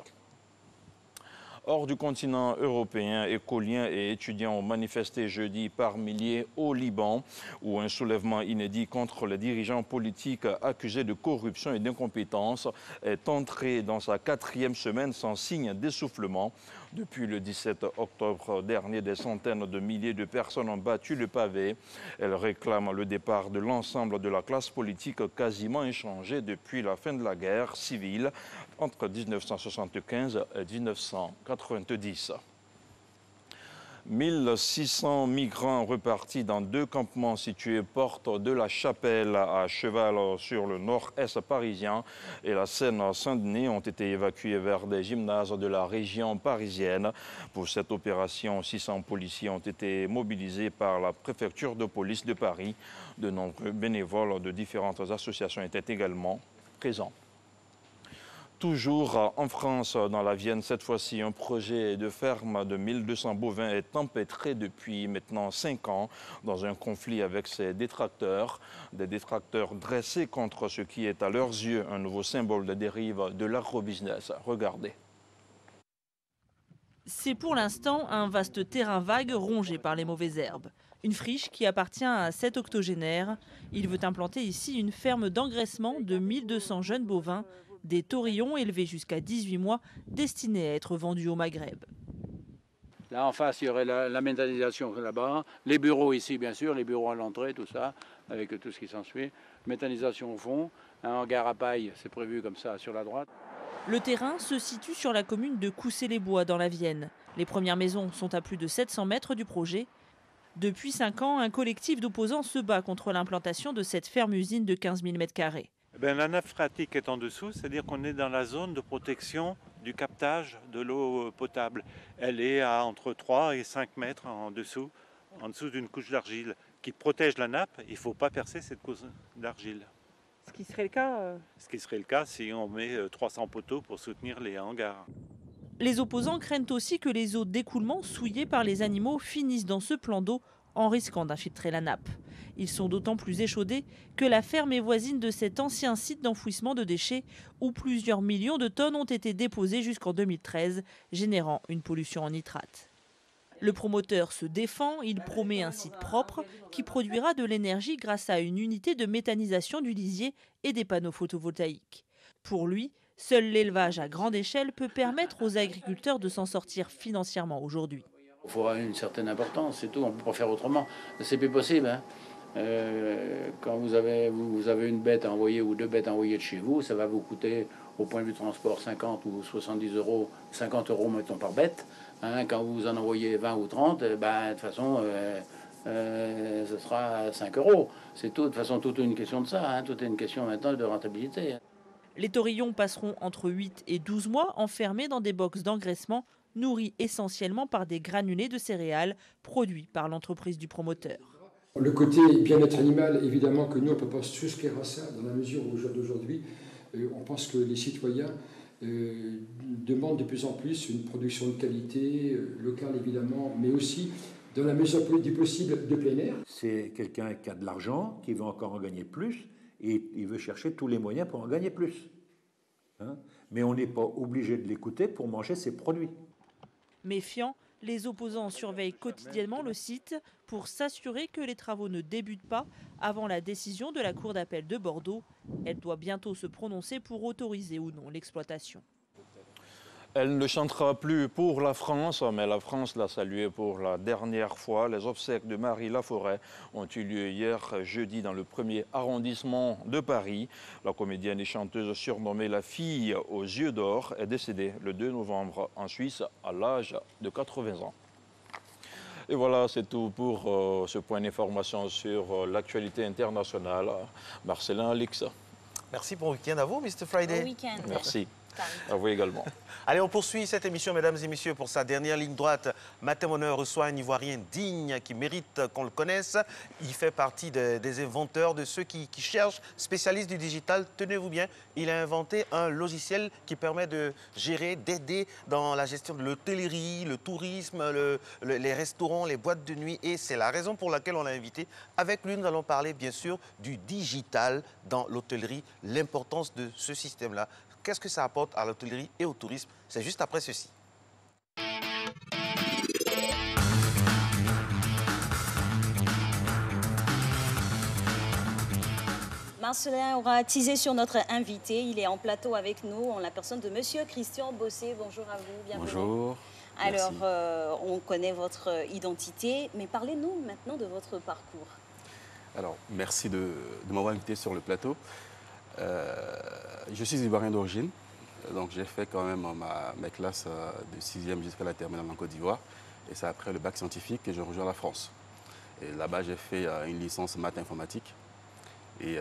Hors du continent européen, écoliens et étudiants ont manifesté jeudi par milliers au Liban, où un soulèvement inédit contre les dirigeants politiques accusés de corruption et d'incompétence est entré dans sa 4e semaine sans signe d'essoufflement. Depuis le 17 octobre dernier, des centaines de milliers de personnes ont battu le pavé. Elles réclament le départ de l'ensemble de la classe politique quasiment inchangée depuis la fin de la guerre civile entre 1975 et 1990. 1600 migrants repartis dans 2 campements situés porte de la Chapelle à cheval sur le nord-est parisien et la Seine-Saint-Denis ont été évacués vers des gymnases de la région parisienne. Pour cette opération, 600 policiers ont été mobilisés par la préfecture de police de Paris. De nombreux bénévoles de différentes associations étaient également présents. Toujours en France, dans la Vienne, cette fois-ci, un projet de ferme de 1200 bovins est empêtré depuis maintenant 5 ans dans un conflit avec ses détracteurs. Des détracteurs dressés contre ce qui est à leurs yeux un nouveau symbole de dérive de l'agrobusiness. Regardez. C'est pour l'instant un vaste terrain vague rongé par les mauvaises herbes. Une friche qui appartient à cet octogénaire. Il veut implanter ici une ferme d'engraissement de 1200 jeunes bovins, des taurillons élevés jusqu'à 18 mois, destinés à être vendus au Maghreb. Là, en face, il y aurait la méthanisation là-bas, les bureaux ici, bien sûr, les bureaux à l'entrée, tout ça, avec tout ce qui s'ensuit. Méthanisation au fond, un hangar à paille, c'est prévu comme ça sur la droite. Le terrain se situe sur la commune de Coussé-les-Bois dans la Vienne. Les premières maisons sont à plus de 700 mètres du projet. Depuis 5 ans, un collectif d'opposants se bat contre l'implantation de cette ferme-usine de 15 000 m². La nappe phréatique est en dessous, c'est-à-dire qu'on est dans la zone de protection du captage de l'eau potable. Elle est à entre 3 et 5 mètres en dessous d'une couche d'argile qui protège la nappe. Il ne faut pas percer cette couche d'argile. Ce qui serait le cas Ce qui serait le cas si on met 300 poteaux pour soutenir les hangars. Les opposants craignent aussi que les eaux d'écoulement souillées par les animaux finissent dans ce plan d'eau en risquant d'infiltrer la nappe. Ils sont d'autant plus échaudés que la ferme est voisine de cet ancien site d'enfouissement de déchets où plusieurs millions de tonnes ont été déposées jusqu'en 2013, générant une pollution en nitrate. Le promoteur se défend, il promet un site propre qui produira de l'énergie grâce à une unité de méthanisation du lisier et des panneaux photovoltaïques. Pour lui, seul l'élevage à grande échelle peut permettre aux agriculteurs de s'en sortir financièrement aujourd'hui. Il faut avoir une certaine importance, c'est tout, on ne peut pas faire autrement. C'est plus possible. Hein. Quand vous avez une bête à envoyer ou 2 bêtes à envoyer de chez vous, ça va vous coûter au point de vue transport 50 ou 70 euros, 50 euros mettons par bête. Hein. Quand vous en envoyez 20 ou 30, de toute façon, ce sera 5 euros. C'est tout, de toute façon, toute une question de ça, hein. Tout est une question maintenant de rentabilité. Les taurillons passeront entre 8 et 12 mois enfermés dans des box d'engraissement nourris essentiellement par des granulés de céréales produits par l'entreprise du promoteur. Le côté bien-être animal, évidemment que nous, on ne peut pas souscrire à ça dans la mesure où, au jour d'aujourd'hui, on pense que les citoyens demandent de plus en plus une production de qualité, locale évidemment, mais aussi, dans la mesure du possible, de plein air. C'est quelqu'un qui a de l'argent, qui veut encore en gagner plus, et il veut chercher tous les moyens pour en gagner plus. Hein? Mais on n'est pas obligé de l'écouter pour manger ses produits. Méfiants, les opposants surveillent quotidiennement le site pour s'assurer que les travaux ne débutent pas avant la décision de la Cour d'appel de Bordeaux. Elle doit bientôt se prononcer pour autoriser ou non l'exploitation. Elle ne chantera plus pour la France, mais la France l'a saluée pour la dernière fois. Les obsèques de Marie Laforêt ont eu lieu hier jeudi dans le 1er arrondissement de Paris. La comédienne et chanteuse surnommée la fille aux yeux d'or est décédée le 2 novembre en Suisse à l'âge de 80 ans. Et voilà, c'est tout pour ce point d'information sur l'actualité internationale. Marcelin, Alix. Merci, bon week-end à vous, Mr. Friday. Bon week-end. Merci. À vous également. Allez, on poursuit cette émission, mesdames et messieurs, pour sa dernière ligne droite. Matin Bonheur reçoit un Ivoirien digne qui mérite qu'on le connaisse. Il fait partie des inventeurs, de ceux qui cherchent, spécialistes du digital. Tenez-vous bien, il a inventé un logiciel qui permet de gérer, d'aider dans la gestion de l'hôtellerie, le tourisme, les restaurants, les boîtes de nuit. Et c'est la raison pour laquelle on l'a invité. Avec lui, nous allons parler, bien sûr, du digital dans l'hôtellerie, l'importance de ce système-là. Qu'est-ce que ça apporte à l'hôtellerie et au tourisme? C'est juste après ceci. Marcelin aura teasé sur notre invité. Il est en plateau avec nous, en la personne de Monsieur Christian Bossé. Bonjour à vous, bienvenue. Bonjour. Alors, on connaît votre identité, mais parlez-nous maintenant de votre parcours. Alors, merci de m'avoir invité sur le plateau. Je suis ivoirien d'origine, donc j'ai fait quand même mes classes de 6e jusqu'à la terminale en Côte d'Ivoire. Et c'est après le bac scientifique que je rejoins la France. Et là-bas, j'ai fait une licence maths informatique. Et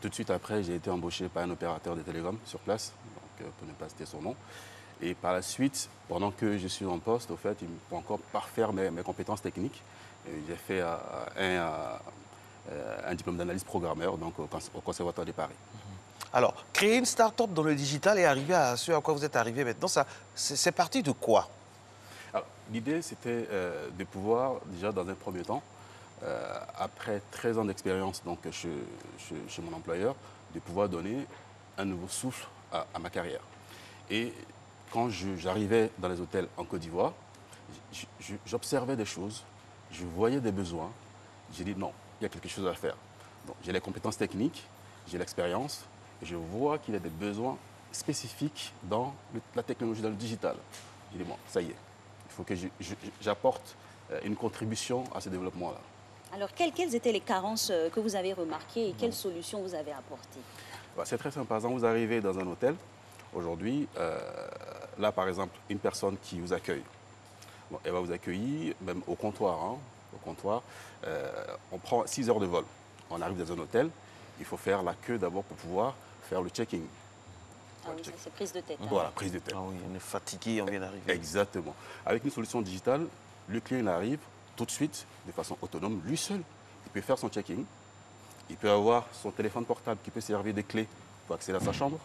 tout de suite après, j'ai été embauché par un opérateur de télécom sur place, donc, pour ne pas citer son nom. Et par la suite, pendant que je suis en poste, au fait, il faut encore parfaire mes compétences techniques. J'ai fait un diplôme d'analyse programmeur donc, au Conservatoire de Paris. Alors, créer une start-up dans le digital et arriver à ce à quoi vous êtes arrivé maintenant, c'est parti de quoi? L'idée, c'était de pouvoir, déjà dans un premier temps, après 13 ans d'expérience chez mon employeur, de pouvoir donner un nouveau souffle à ma carrière. Et quand j'arrivais dans les hôtels en Côte d'Ivoire, j'observais des choses, je voyais des besoins, j'ai dit non, il y a quelque chose à faire. J'ai les compétences techniques, j'ai l'expérience, et je vois qu'il y a des besoins spécifiques dans la technologie, dans le digital. J'ai dit bon, ça y est, il faut que j'apporte une contribution à ce développement-là. Alors, quelles étaient les carences que vous avez remarquées et quelles solutions vous avez apportées? C'est très simple. Par exemple, vous arrivez dans un hôtel, Aujourd'hui, là, par exemple, une personne qui vous accueille, bon, elle va vous accueillir même au comptoir. Hein, au comptoir, on prend 6 heures de vol. On arrive dans un hôtel, il faut faire la queue d'abord pour pouvoir faire le check-in. Ah oui, c'est prise de tête. Hein. Voilà, prise de tête. Ah oui, on est fatigué, on vient d'arriver. Exactement. Avec une solution digitale, le client arrive tout de suite, de façon autonome, lui seul. Il peut faire son check-in. Il peut avoir son téléphone portable qui peut servir de clé pour accéder à sa chambre.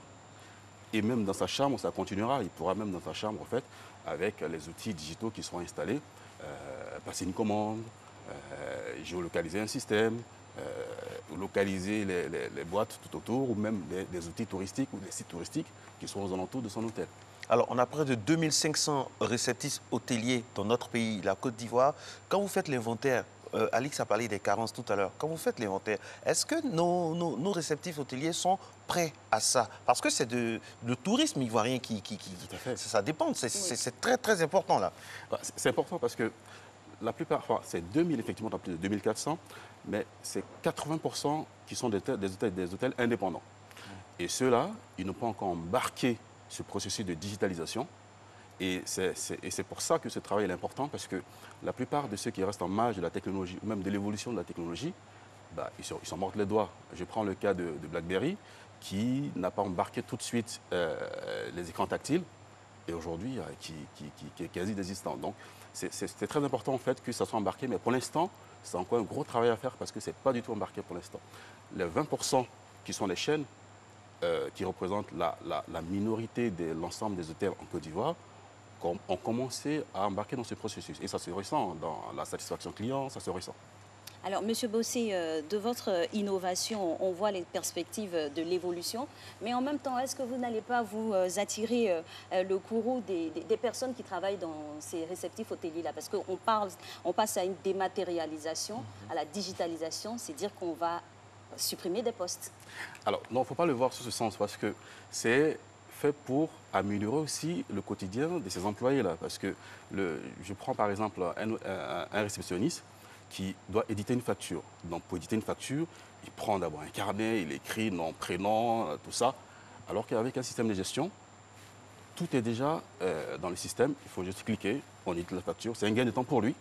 Et même dans sa chambre, ça continuera. Il pourra même dans sa chambre, en fait, avec les outils digitaux qui seront installés, passer une commande, géolocaliser un système, localiser les boîtes tout autour, ou même des outils touristiques ou des sites touristiques qui sont aux alentours de son hôtel. Alors, on a près de 2500 réceptifs hôteliers dans notre pays, la Côte d'Ivoire. Quand vous faites l'inventaire, Alix a parlé des carences tout à l'heure. Quand vous faites l'inventaire, est-ce que nos réceptifs hôteliers sont prêts à ça? Parce que c'est le tourisme ivoirien qui ça dépend. C'est très, très important, là. C'est important parce que la plupart, enfin, c'est 2000, effectivement, plus de 2400, mais c'est 80% qui sont des hôtels indépendants. Et ceux-là, ils n'ont pas encore embarqué ce processus de digitalisation. Et c'est pour ça que ce travail est important, parce que la plupart de ceux qui restent en marge de la technologie, ou même de l'évolution de la technologie, bah, ils s'en mordent les doigts. Je prends le cas de BlackBerry, qui n'a pas embarqué tout de suite les écrans tactiles, et aujourd'hui, qui est quasi désistant. Donc, c'est très important, en fait, que ça soit embarqué, mais pour l'instant, c'est encore un gros travail à faire, parce que ce n'est pas du tout embarqué pour l'instant. Les 20% qui sont les chaînes, qui représentent la minorité de l'ensemble des hôtels en Côte d'Ivoire, ont commencé à embarquer dans ce processus. Et ça se ressent dans la satisfaction client, ça se ressent. Alors, Monsieur Bossé, de votre innovation, on voit les perspectives de l'évolution, mais en même temps, est-ce que vous n'allez pas vous attirer le courroux des personnes qui travaillent dans ces réceptifs hôteliers-là? Parce qu'on passe à une dématérialisation, à la digitalisation, c'est dire qu'on va supprimer des postes. Alors, non, il ne faut pas le voir sous ce sens, parce que c'est fait pour améliorer aussi le quotidien de ces employés-là. Parce que je prends par exemple un réceptionniste qui doit éditer une facture. Donc, pour éditer une facture, il prend d'abord un carnet, il écrit nom, prénom, tout ça. Alors qu'avec un système de gestion, tout est déjà dans le système. Il faut juste cliquer, on édite la facture. C'est un gain de temps pour lui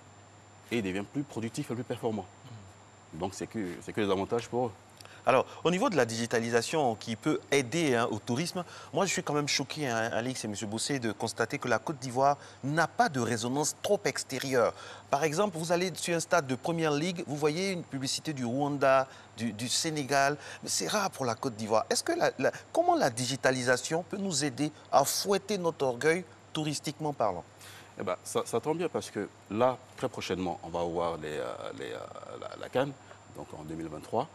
et il devient plus productif et plus performant. Donc, c'est que des avantages pour eux. Alors, au niveau de la digitalisation qui peut aider au tourisme, moi, je suis quand même choqué, Alix et M. Bossé, de constater que la Côte d'Ivoire n'a pas de résonance trop extérieure. Par exemple, vous allez sur un stade de Première Ligue, vous voyez une publicité du Rwanda, du Sénégal, mais c'est rare pour la Côte d'Ivoire. Est-ce que comment la digitalisation peut nous aider à fouetter notre orgueil touristiquement parlant? Eh ben, ça tombe bien parce que là, très prochainement, on va avoir la Cannes, donc en 2023.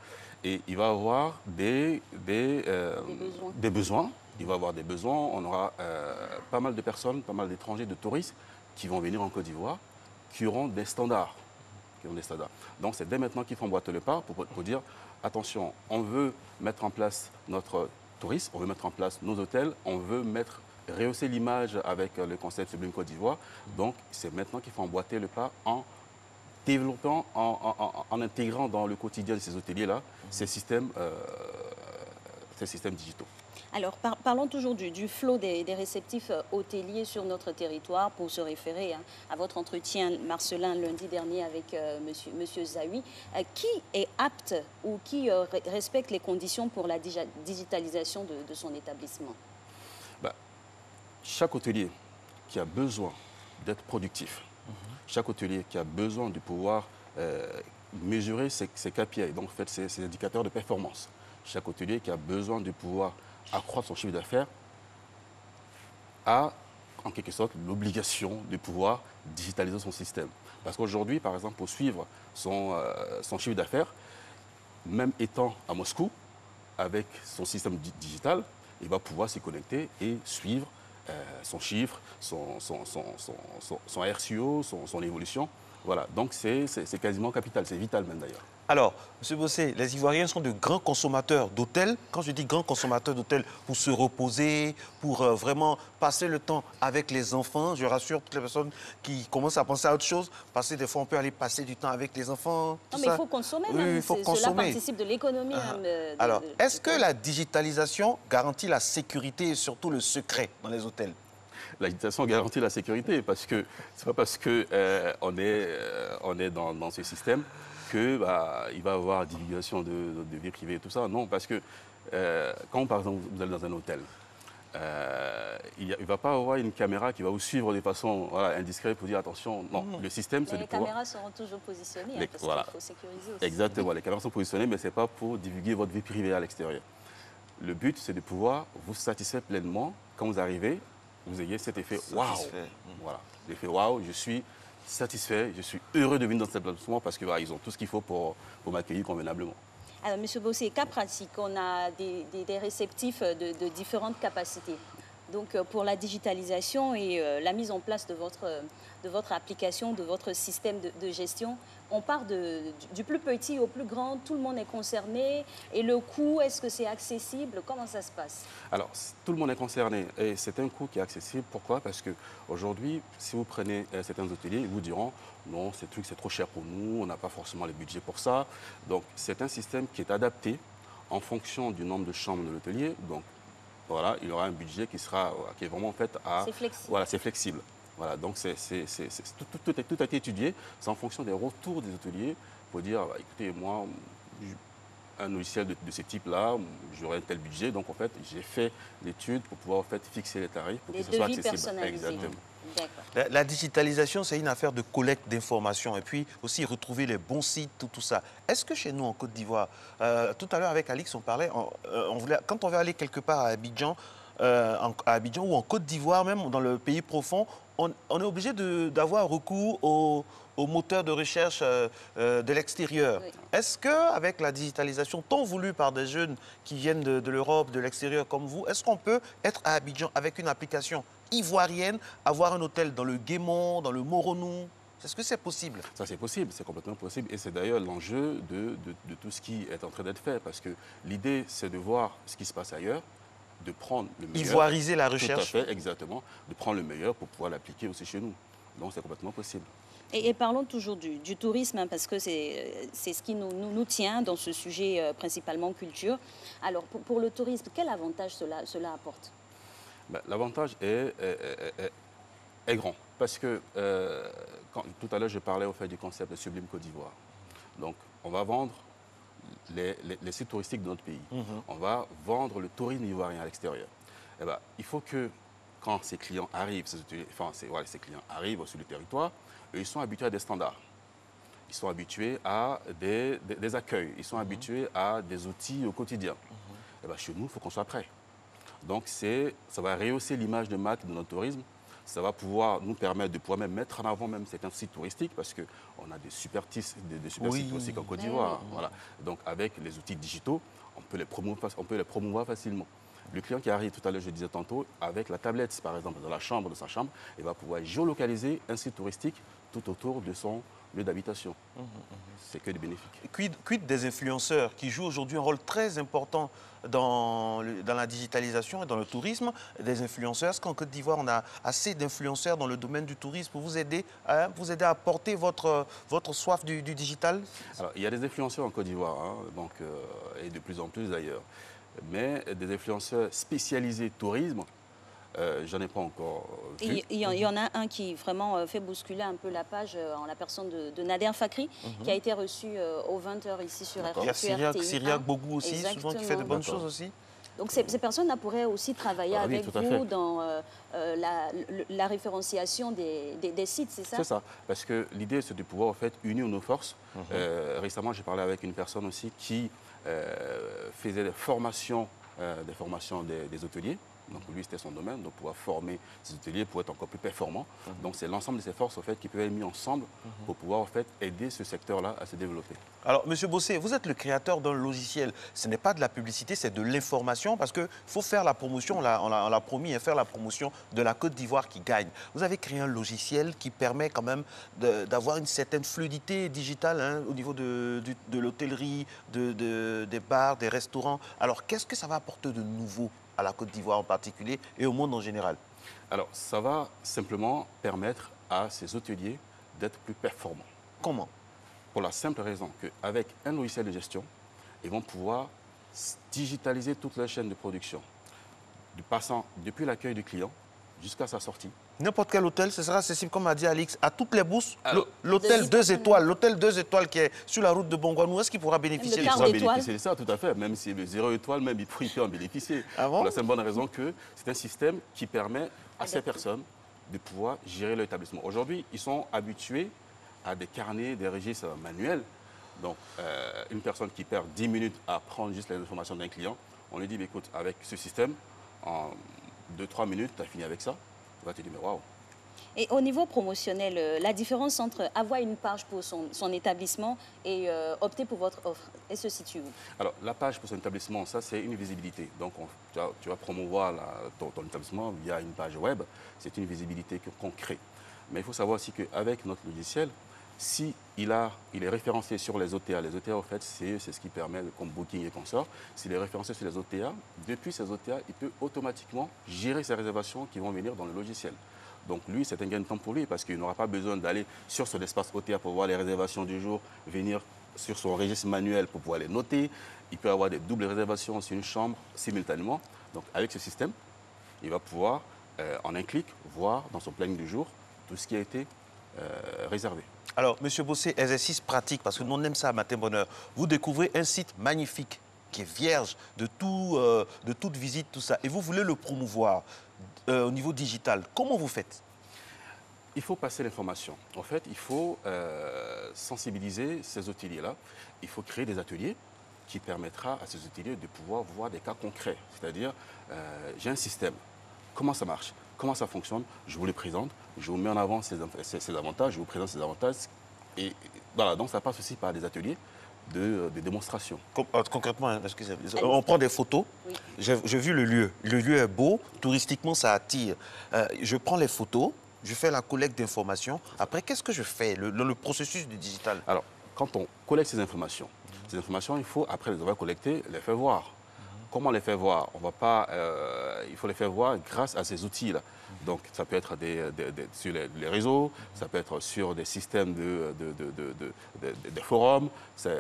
Et il va y avoir des besoins. Il va y avoir des besoins. On aura pas mal de personnes, pas mal d'étrangers, de touristes qui vont venir en Côte d'Ivoire, qui auront des standards. Donc c'est dès maintenant qu'il faut emboîter le pas pour dire, attention, on veut mettre en place notre tourisme, on veut mettre en place nos hôtels, on veut rehausser l'image avec le concept Sublime Côte d'Ivoire. Donc c'est maintenant qu'il faut emboîter le pas en développant, en intégrant dans le quotidien de ces hôteliers-là ces systèmes digitaux. Alors, parlons toujours du flot des réceptifs hôteliers sur notre territoire pour se référer à votre entretien, Marcelin, lundi dernier avec monsieur Zawi. Qui est apte ou qui respecte les conditions pour la digitalisation de son établissement? Chaque hôtelier qui a besoin d'être productif, chaque hôtelier qui a besoin de pouvoir mesurer ses KPI, donc en fait, ses indicateurs de performance. Chaque hôtelier qui a besoin de pouvoir accroître son chiffre d'affaires a, en quelque sorte, l'obligation de pouvoir digitaliser son système. Parce qu'aujourd'hui, par exemple, pour suivre son chiffre d'affaires, même étant à Moscou, avec son système digital, il va pouvoir s'y connecter et suivre son chiffre, son RCO, son évolution Voilà, donc c'est quasiment capital, c'est vital même d'ailleurs. Alors, M. Bossé, les Ivoiriens sont de grands consommateurs d'hôtels. Quand je dis grands consommateurs d'hôtels, pour se reposer, pour vraiment passer le temps avec les enfants, je rassure toutes les personnes qui commencent à penser à autre chose, parce que des fois on peut aller passer du temps avec les enfants. Non, mais il faut consommer. Oui, il faut consommer. Cela participe de l'économie. Alors, est-ce que la digitalisation garantit la sécurité et surtout le secret dans les hôtels? La digitalisation garantit la sécurité parce que c'est pas parce que on est dans ce système que il va y avoir divulgation de vie privée et tout ça. Non, parce que quand par exemple vous allez dans un hôtel, il ne va pas avoir une caméra qui va vous suivre de façon indiscrète pour dire attention. Non, le système c'est de pouvoir... Les caméras seront toujours positionnées parce qu'il faut sécuriser aussi. Exactement, les caméras sont positionnées, mais ce n'est pas pour divulguer votre vie privée à l'extérieur. Le but c'est de pouvoir vous satisfaire pleinement quand vous arrivez. Vous ayez cet effet waouh. Voilà, l'effet waouh, je suis satisfait, je suis heureux de venir dans cet établissement parce qu'ils ont tout ce qu'il faut pour m'accueillir convenablement. Alors, M. Bossé, cas pratique, on a des réceptifs de différentes capacités. Donc, pour la digitalisation et la mise en place de votre application, de votre système de gestion, on part du plus petit au plus grand, tout le monde est concerné. Et le coût, est-ce que c'est accessible? Comment ça se passe? Alors, tout le monde est concerné et c'est un coût qui est accessible. Pourquoi? Parce qu'aujourd'hui, si vous prenez certains hôteliers, ils vous diront non, ce truc c'est trop cher pour nous, on n'a pas forcément le budget pour ça. Donc, c'est un système qui est adapté en fonction du nombre de chambres de l'hôtelier. Donc, voilà, il y aura un budget qui est vraiment fait à... C'est flexible. Voilà, c'est flexible. Voilà, donc tout a été étudié. C'est en fonction des retours des hôteliers pour dire, écoutez, moi, un logiciel de ce type-là, j'aurai un tel budget. Donc, en fait, j'ai fait l'étude pour pouvoir en fait, fixer les tarifs pour que ce soit accessible. Exactement. La digitalisation, c'est une affaire de collecte d'informations et puis aussi retrouver les bons sites, tout ça. Est-ce que chez nous, en Côte d'Ivoire, tout à l'heure avec Alix, on parlait, quand on veut aller quelque part à Abidjan ou en Côte d'Ivoire, même dans le pays profond, on est obligé d'avoir recours aux moteurs de recherche de l'extérieur. Oui. Est-ce qu'avec la digitalisation tant voulue par des jeunes qui viennent de l'Europe, de l'extérieur comme vous, est-ce qu'on peut être à Abidjan avec une application ivoirienne, avoir un hôtel dans le Guémont, dans le Moronou? Est-ce que c'est possible? Ça, c'est possible, c'est complètement possible. Et c'est d'ailleurs l'enjeu de tout ce qui est en train d'être fait. Parce que l'idée, c'est de voir ce qui se passe ailleurs, de prendre le meilleur. Ivoiriser la recherche. Tout à fait, exactement. De prendre le meilleur pour pouvoir l'appliquer aussi chez nous. Donc, c'est complètement possible. Et parlons toujours du tourisme, hein, parce que c'est ce qui nous tient dans ce sujet, principalement culture. Alors, pour le tourisme, quel avantage cela apporte? L'avantage est grand. Parce que tout à l'heure, je parlais au fait du concept de Sublime Côte d'Ivoire. Donc, on va vendre les sites touristiques de notre pays. On va vendre le tourisme ivoirien à l'extérieur. Eh ben, il faut que, quand ces clients arrivent, ces clients arrivent sur le territoire, eux, ils sont habitués à des standards. Ils sont habitués à des accueils. Ils sont habitués à des outils au quotidien. Eh ben, chez nous, il faut qu'on soit prêt. Donc, ça va rehausser l'image de marque de notre tourisme. Ça va pouvoir nous permettre de pouvoir même mettre en avant même certains sites touristiques parce qu'on a des super sites touristiques en Côte d'Ivoire. Voilà. Donc, avec les outils digitaux, on peut les promouvoir facilement. Le client qui arrive, tout à l'heure, je disais tantôt, avec la tablette, par exemple, dans la chambre de sa chambre, il va pouvoir géolocaliser un site touristique tout autour de son lieu d'habitation. C'est que du bénéfique. Quid des influenceurs qui jouent aujourd'hui un rôle très important dans la digitalisation et dans le tourisme, des influenceurs? Est-ce qu'en Côte d'Ivoire, on a assez d'influenceurs dans le domaine du tourisme pour vous aider à porter votre soif du digital? Alors, il y a des influenceurs en Côte d'Ivoire, et de plus en plus d'ailleurs. Mais des influenceurs spécialisés tourisme, j'en ai pas encore vu. Il y en a un qui vraiment fait bousculer un peu la page en la personne de Nader Fakri, qui a été reçu aux 20h ici sur RTI. Il y a Cyriac Bogou aussi, souvent qui fait de bonnes choses aussi. Donc ces personnes-là pourraient aussi travailler avec vous dans la référenciation des sites, c'est ça? C'est ça, parce que l'idée c'est de pouvoir en fait unir nos forces. Récemment, j'ai parlé avec une personne aussi qui faisait des formations des hôteliers. Donc lui, c'était son domaine, donc pouvoir former ses hôteliers pour être encore plus performants. Donc c'est l'ensemble de ces forces, en fait, qui peuvent être mises ensemble pour pouvoir, en fait, aider ce secteur-là à se développer. Alors, M. Bossé, vous êtes le créateur d'un logiciel. Ce n'est pas de la publicité, c'est de l'information parce qu'il faut faire la promotion, on l'a promis, faire la promotion de la Côte d'Ivoire qui gagne. Vous avez créé un logiciel qui permet quand même d'avoir une certaine fluidité digitale hein, au niveau de l'hôtellerie, des bars, des restaurants. Alors, qu'est-ce que ça va apporter de nouveau à la Côte d'Ivoire en particulier et au monde en général? Alors, ça va simplement permettre à ces hôteliers d'être plus performants. Comment? Pour la simple raison qu'avec un logiciel de gestion, ils vont pouvoir digitaliser toute la chaîne de production, passant depuis l'accueil du client jusqu'à sa sortie. N'importe quel hôtel, ce sera accessible, comme a dit Alix, à toutes les bourses. L'hôtel 2 étoiles, l'hôtel 2 étoiles qui est sur la route de Bongouanou, est-ce qu'il pourra bénéficier Il pourra bénéficier de ça, tout à fait. Même si le 0 étoile, même, il peut en bénéficier. Pour la simple bonne raison que c'est un système qui permet à ces personnes de pouvoir gérer leur établissement. Aujourd'hui, ils sont habitués à des carnets, des registres manuels. Donc, une personne qui perd 10 minutes à prendre juste les informations d'un client, on lui dit, écoute, avec ce système, en 2-3 minutes, tu as fini avec ça. On va te dire, mais waouh. Et au niveau promotionnel, la différence entre avoir une page pour son établissement et opter pour votre offre, elle se situe où? Alors, la page pour son établissement, ça, c'est une visibilité. Donc, tu vas promouvoir ton établissement via une page web. C'est une visibilité qu'on crée. Mais il faut savoir aussi qu'avec notre logiciel, si il est référencé sur les OTA, en fait, c'est ce qui permet, comme Booking et consorts, s'il est référencé sur les OTA, depuis ces OTA, il peut automatiquement gérer ses réservations qui vont venir dans le logiciel. Donc lui, c'est un gain de temps pour lui parce qu'il n'aura pas besoin d'aller sur son espace OTA pour voir les réservations du jour, venir sur son registre manuel pour pouvoir les noter. Il peut avoir des doubles réservations sur une chambre simultanément. Donc avec ce système, il va pouvoir, en un clic, voir dans son planning du jour tout ce qui a été réservé. Alors, M. Bossé, exercice pratique, parce que nous on aime ça à Matin Bonheur. Vous découvrez un site magnifique qui est vierge de toute visite, tout ça, et vous voulez le promouvoir au niveau digital. Comment vous faites? Il faut passer l'information. En fait, il faut sensibiliser ces hôteliers-là. Il faut créer des ateliers qui permettra à ces hôteliers de pouvoir voir des cas concrets. C'est-à-dire, j'ai un système. Comment ça marche? Comment ça fonctionne? Je vous le présente, je vous mets en avant ces avantages, je vous présente ces avantages. Et voilà, donc ça passe aussi par des ateliers de démonstration. Concrètement, excusez-moi, on prend des photos. Oui. J'ai vu le lieu. Le lieu est beau, touristiquement ça attire. Je prends les photos, je fais la collecte d'informations. Après, qu'est-ce que je fais, le processus du digital? Alors, quand on collecte ces informations, il faut, après les avoir collectées, les faire voir. Comment les faire voir? On va pas, il faut les faire voir grâce à ces outils-là. Donc, ça peut être sur les réseaux, ça peut être sur des systèmes des forums.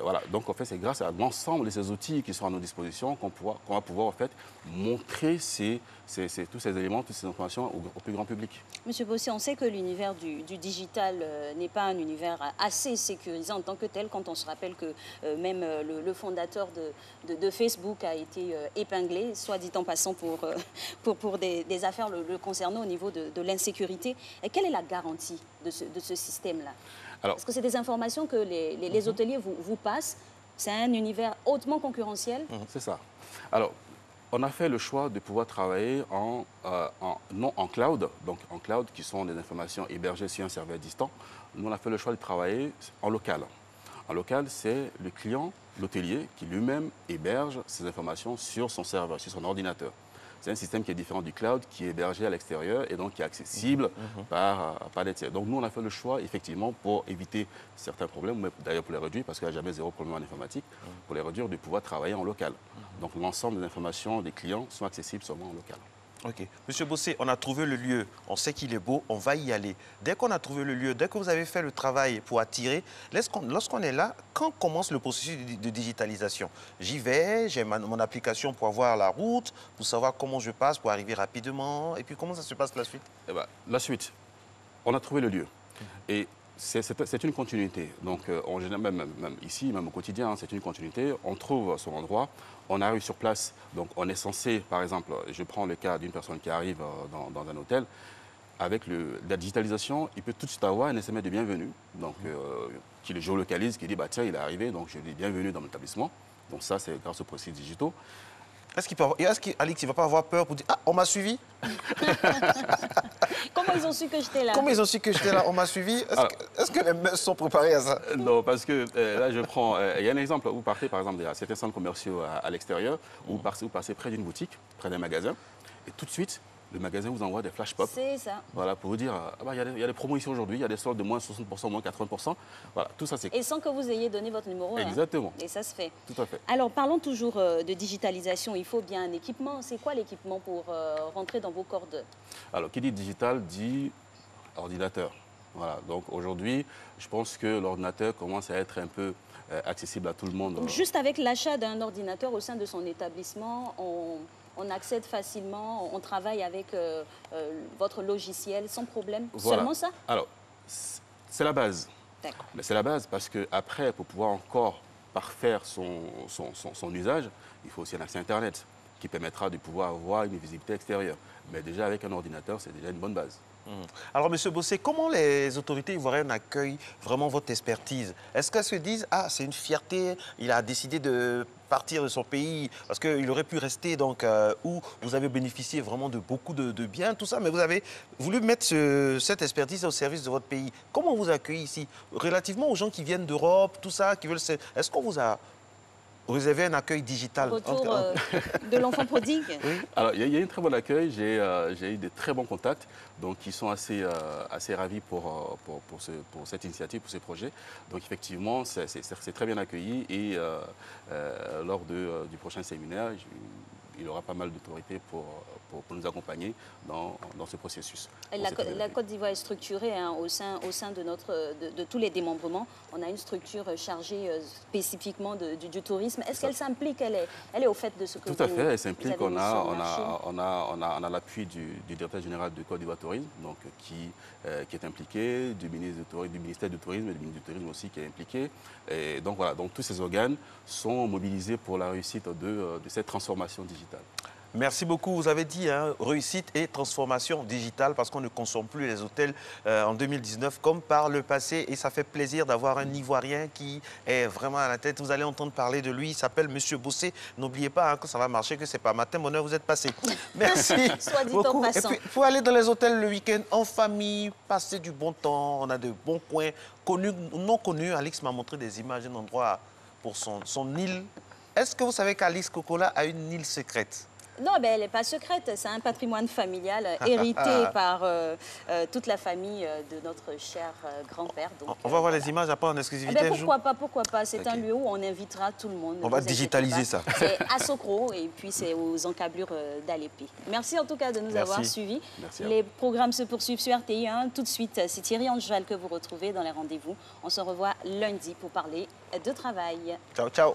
Voilà. Donc, en fait, c'est grâce à l'ensemble de ces outils qui sont à nos dispositions qu'on va pouvoir en fait, montrer tous ces éléments, toutes ces informations au plus grand public. Monsieur Bossé, on sait que l'univers du digital n'est pas un univers assez sécurisé en tant que tel, quand on se rappelle que même le fondateur de Facebook a été épinglé, soit dit en passant pour des affaires le concernant au niveau de l'insécurité. Quelle est la garantie de ce système-là? Parce que c'est des informations que les hôteliers vous passent. C'est un univers hautement concurrentiel. C'est ça. Alors, on a fait le choix de pouvoir travailler non en cloud, donc en cloud qui sont des informations hébergées sur un serveur distant. Nous, on a fait le choix de travailler en local. En local, c'est le client, l'hôtelier, qui lui-même héberge ces informations sur son serveur, sur son ordinateur. C'est un système qui est différent du cloud, qui est hébergé à l'extérieur et donc qui est accessible par des tiers. Donc nous, on a fait le choix, effectivement, pour éviter certains problèmes, mais d'ailleurs pour les réduire, parce qu'il n'y a jamais zéro problème en informatique, pour les réduire, de pouvoir travailler en local. Donc l'ensemble des informations des clients sont accessibles seulement en local. Ok. Monsieur Bossé, on a trouvé le lieu, on sait qu'il est beau, on va y aller. Dès qu'on a trouvé le lieu, dès que vous avez fait le travail pour attirer, lorsqu'on est là, quand commence le processus de digitalisation? J'y vais, j'ai mon application pour avoir la route, pour savoir comment je passe, pour arriver rapidement. Et puis comment ça se passe la suite? Eh ben, la suite, on a trouvé le lieu. Et c'est une continuité. Donc, en général, même ici, même au quotidien, c'est une continuité. On trouve son endroit, on arrive sur place. Donc, on est censé, par exemple, je prends le cas d'une personne qui arrive dans un hôtel. Avec la digitalisation, il peut tout de suite avoir un SMS de bienvenue, donc qui le géolocalise, qui dit bah, tiens, il est arrivé, donc je dis bienvenue dans mon établissement. Donc, ça, c'est grâce aux procédures digitaux. Est-ce qu'Alix, il ne va pas avoir peur pour dire « Ah, on m'a suivi ?» Comment ils ont su que j'étais là? Comment ils ont su que j'étais là? On m'a suivi? Est-ce que les meufs sont préparées à ça? Non, parce que là, je prends... Il y a un exemple. Vous partez, par exemple, à certains centres commerciaux à l'extérieur, vous passez près d'une boutique, près d'un magasin, et tout de suite, le magasin vous envoie des flash pop. C'est ça. Voilà, pour vous dire, il y a des promos ici aujourd'hui, il y a des soldes de moins 60%, moins 80%. Voilà, tout ça, c'est... Et sans que vous ayez donné votre numéro. Exactement. Hein. Et ça se fait. Tout à fait. Alors, parlons toujours de digitalisation. Il faut bien un équipement. C'est quoi l'équipement pour rentrer dans vos cordes? Alors, qui dit digital dit ordinateur. Voilà, donc aujourd'hui, je pense que l'ordinateur commence à être un peu accessible à tout le monde. Donc, juste avec l'achat d'un ordinateur au sein de son établissement, on accède facilement, on travaille avec votre logiciel sans problème. Voilà. Seulement ça? Alors, c'est la base. D'accord. Mais c'est la base parce qu'après, pour pouvoir encore parfaire son usage, il faut aussi un accès Internet qui permettra de pouvoir avoir une visibilité extérieure. Mais déjà, avec un ordinateur, c'est déjà une bonne base. Alors, M. Bossé, comment les autorités ivoiriennes accueillent vraiment votre expertise? Est-ce qu'elles se disent « Ah, c'est une fierté, il a décidé de partir de son pays parce qu'il aurait pu rester donc, où vous avez bénéficié vraiment de beaucoup de biens, tout ça, mais vous avez voulu mettre cette expertise au service de votre pays. Comment on vous accueille ici? Relativement aux gens qui viennent d'Europe, tout ça, qui veulent... Est-ce qu'on vous a... Vous avez un accueil digital. Retour de l'enfant prodigue. Oui. Alors, il y a un très bon accueil. J'ai eu de très bons contacts, donc ils sont assez ravis pour cette initiative, pour ce projet. Donc, effectivement, c'est très bien accueilli et lors du prochain séminaire, il y aura pas mal d'autorités pour nous accompagner dans ce processus. La Côte d'Ivoire est structurée hein, au sein de tous les démembrements. On a une structure chargée spécifiquement du tourisme. Est-ce qu'elle s'implique? Elle est au fait de ce que Tout à fait, elle s'implique. On a l'appui du directeur général de Côte d'Ivoire Tourisme, donc, qui est impliqué, du ministère du Tourisme et du ministre du Tourisme aussi qui est impliqué. Et donc voilà, donc tous ces organes sont mobilisés pour la réussite de cette transformation digitale. Merci beaucoup. Vous avez dit hein, réussite et transformation digitale parce qu'on ne consomme plus les hôtels en 2019 comme par le passé. Et ça fait plaisir d'avoir un Ivoirien qui est vraiment à la tête. Vous allez entendre parler de lui. Il s'appelle M. Bossé. N'oubliez pas hein, que ça va marcher, que c'est pas matin, bonheur, vous êtes passé. Merci Soit dit beaucoup. en passant. Et puis, il faut aller dans les hôtels le week-end en famille, passer du bon temps. On a de bons coins connus ou non connus. Alix m'a montré des images d'un endroit pour son île. Est-ce que vous savez qu'Alice Kokola a une île secrète? Non, ben, elle n'est pas secrète. C'est un patrimoine familial hérité par toute la famille de notre cher grand-père. On va voir les images après en exclusivité. Eh ben, pourquoi pas. C'est un lieu où on invitera tout le monde. On va digitaliser ça. C'est à Sokro et puis c'est aux encablures d'Alépé. Merci en tout cas de nous avoir suivis. Les programmes se poursuivent sur RTI1. Tout de suite, c'est Thierry Angel que vous retrouvez dans les rendez-vous. On se revoit lundi pour parler de travail. Ciao, ciao.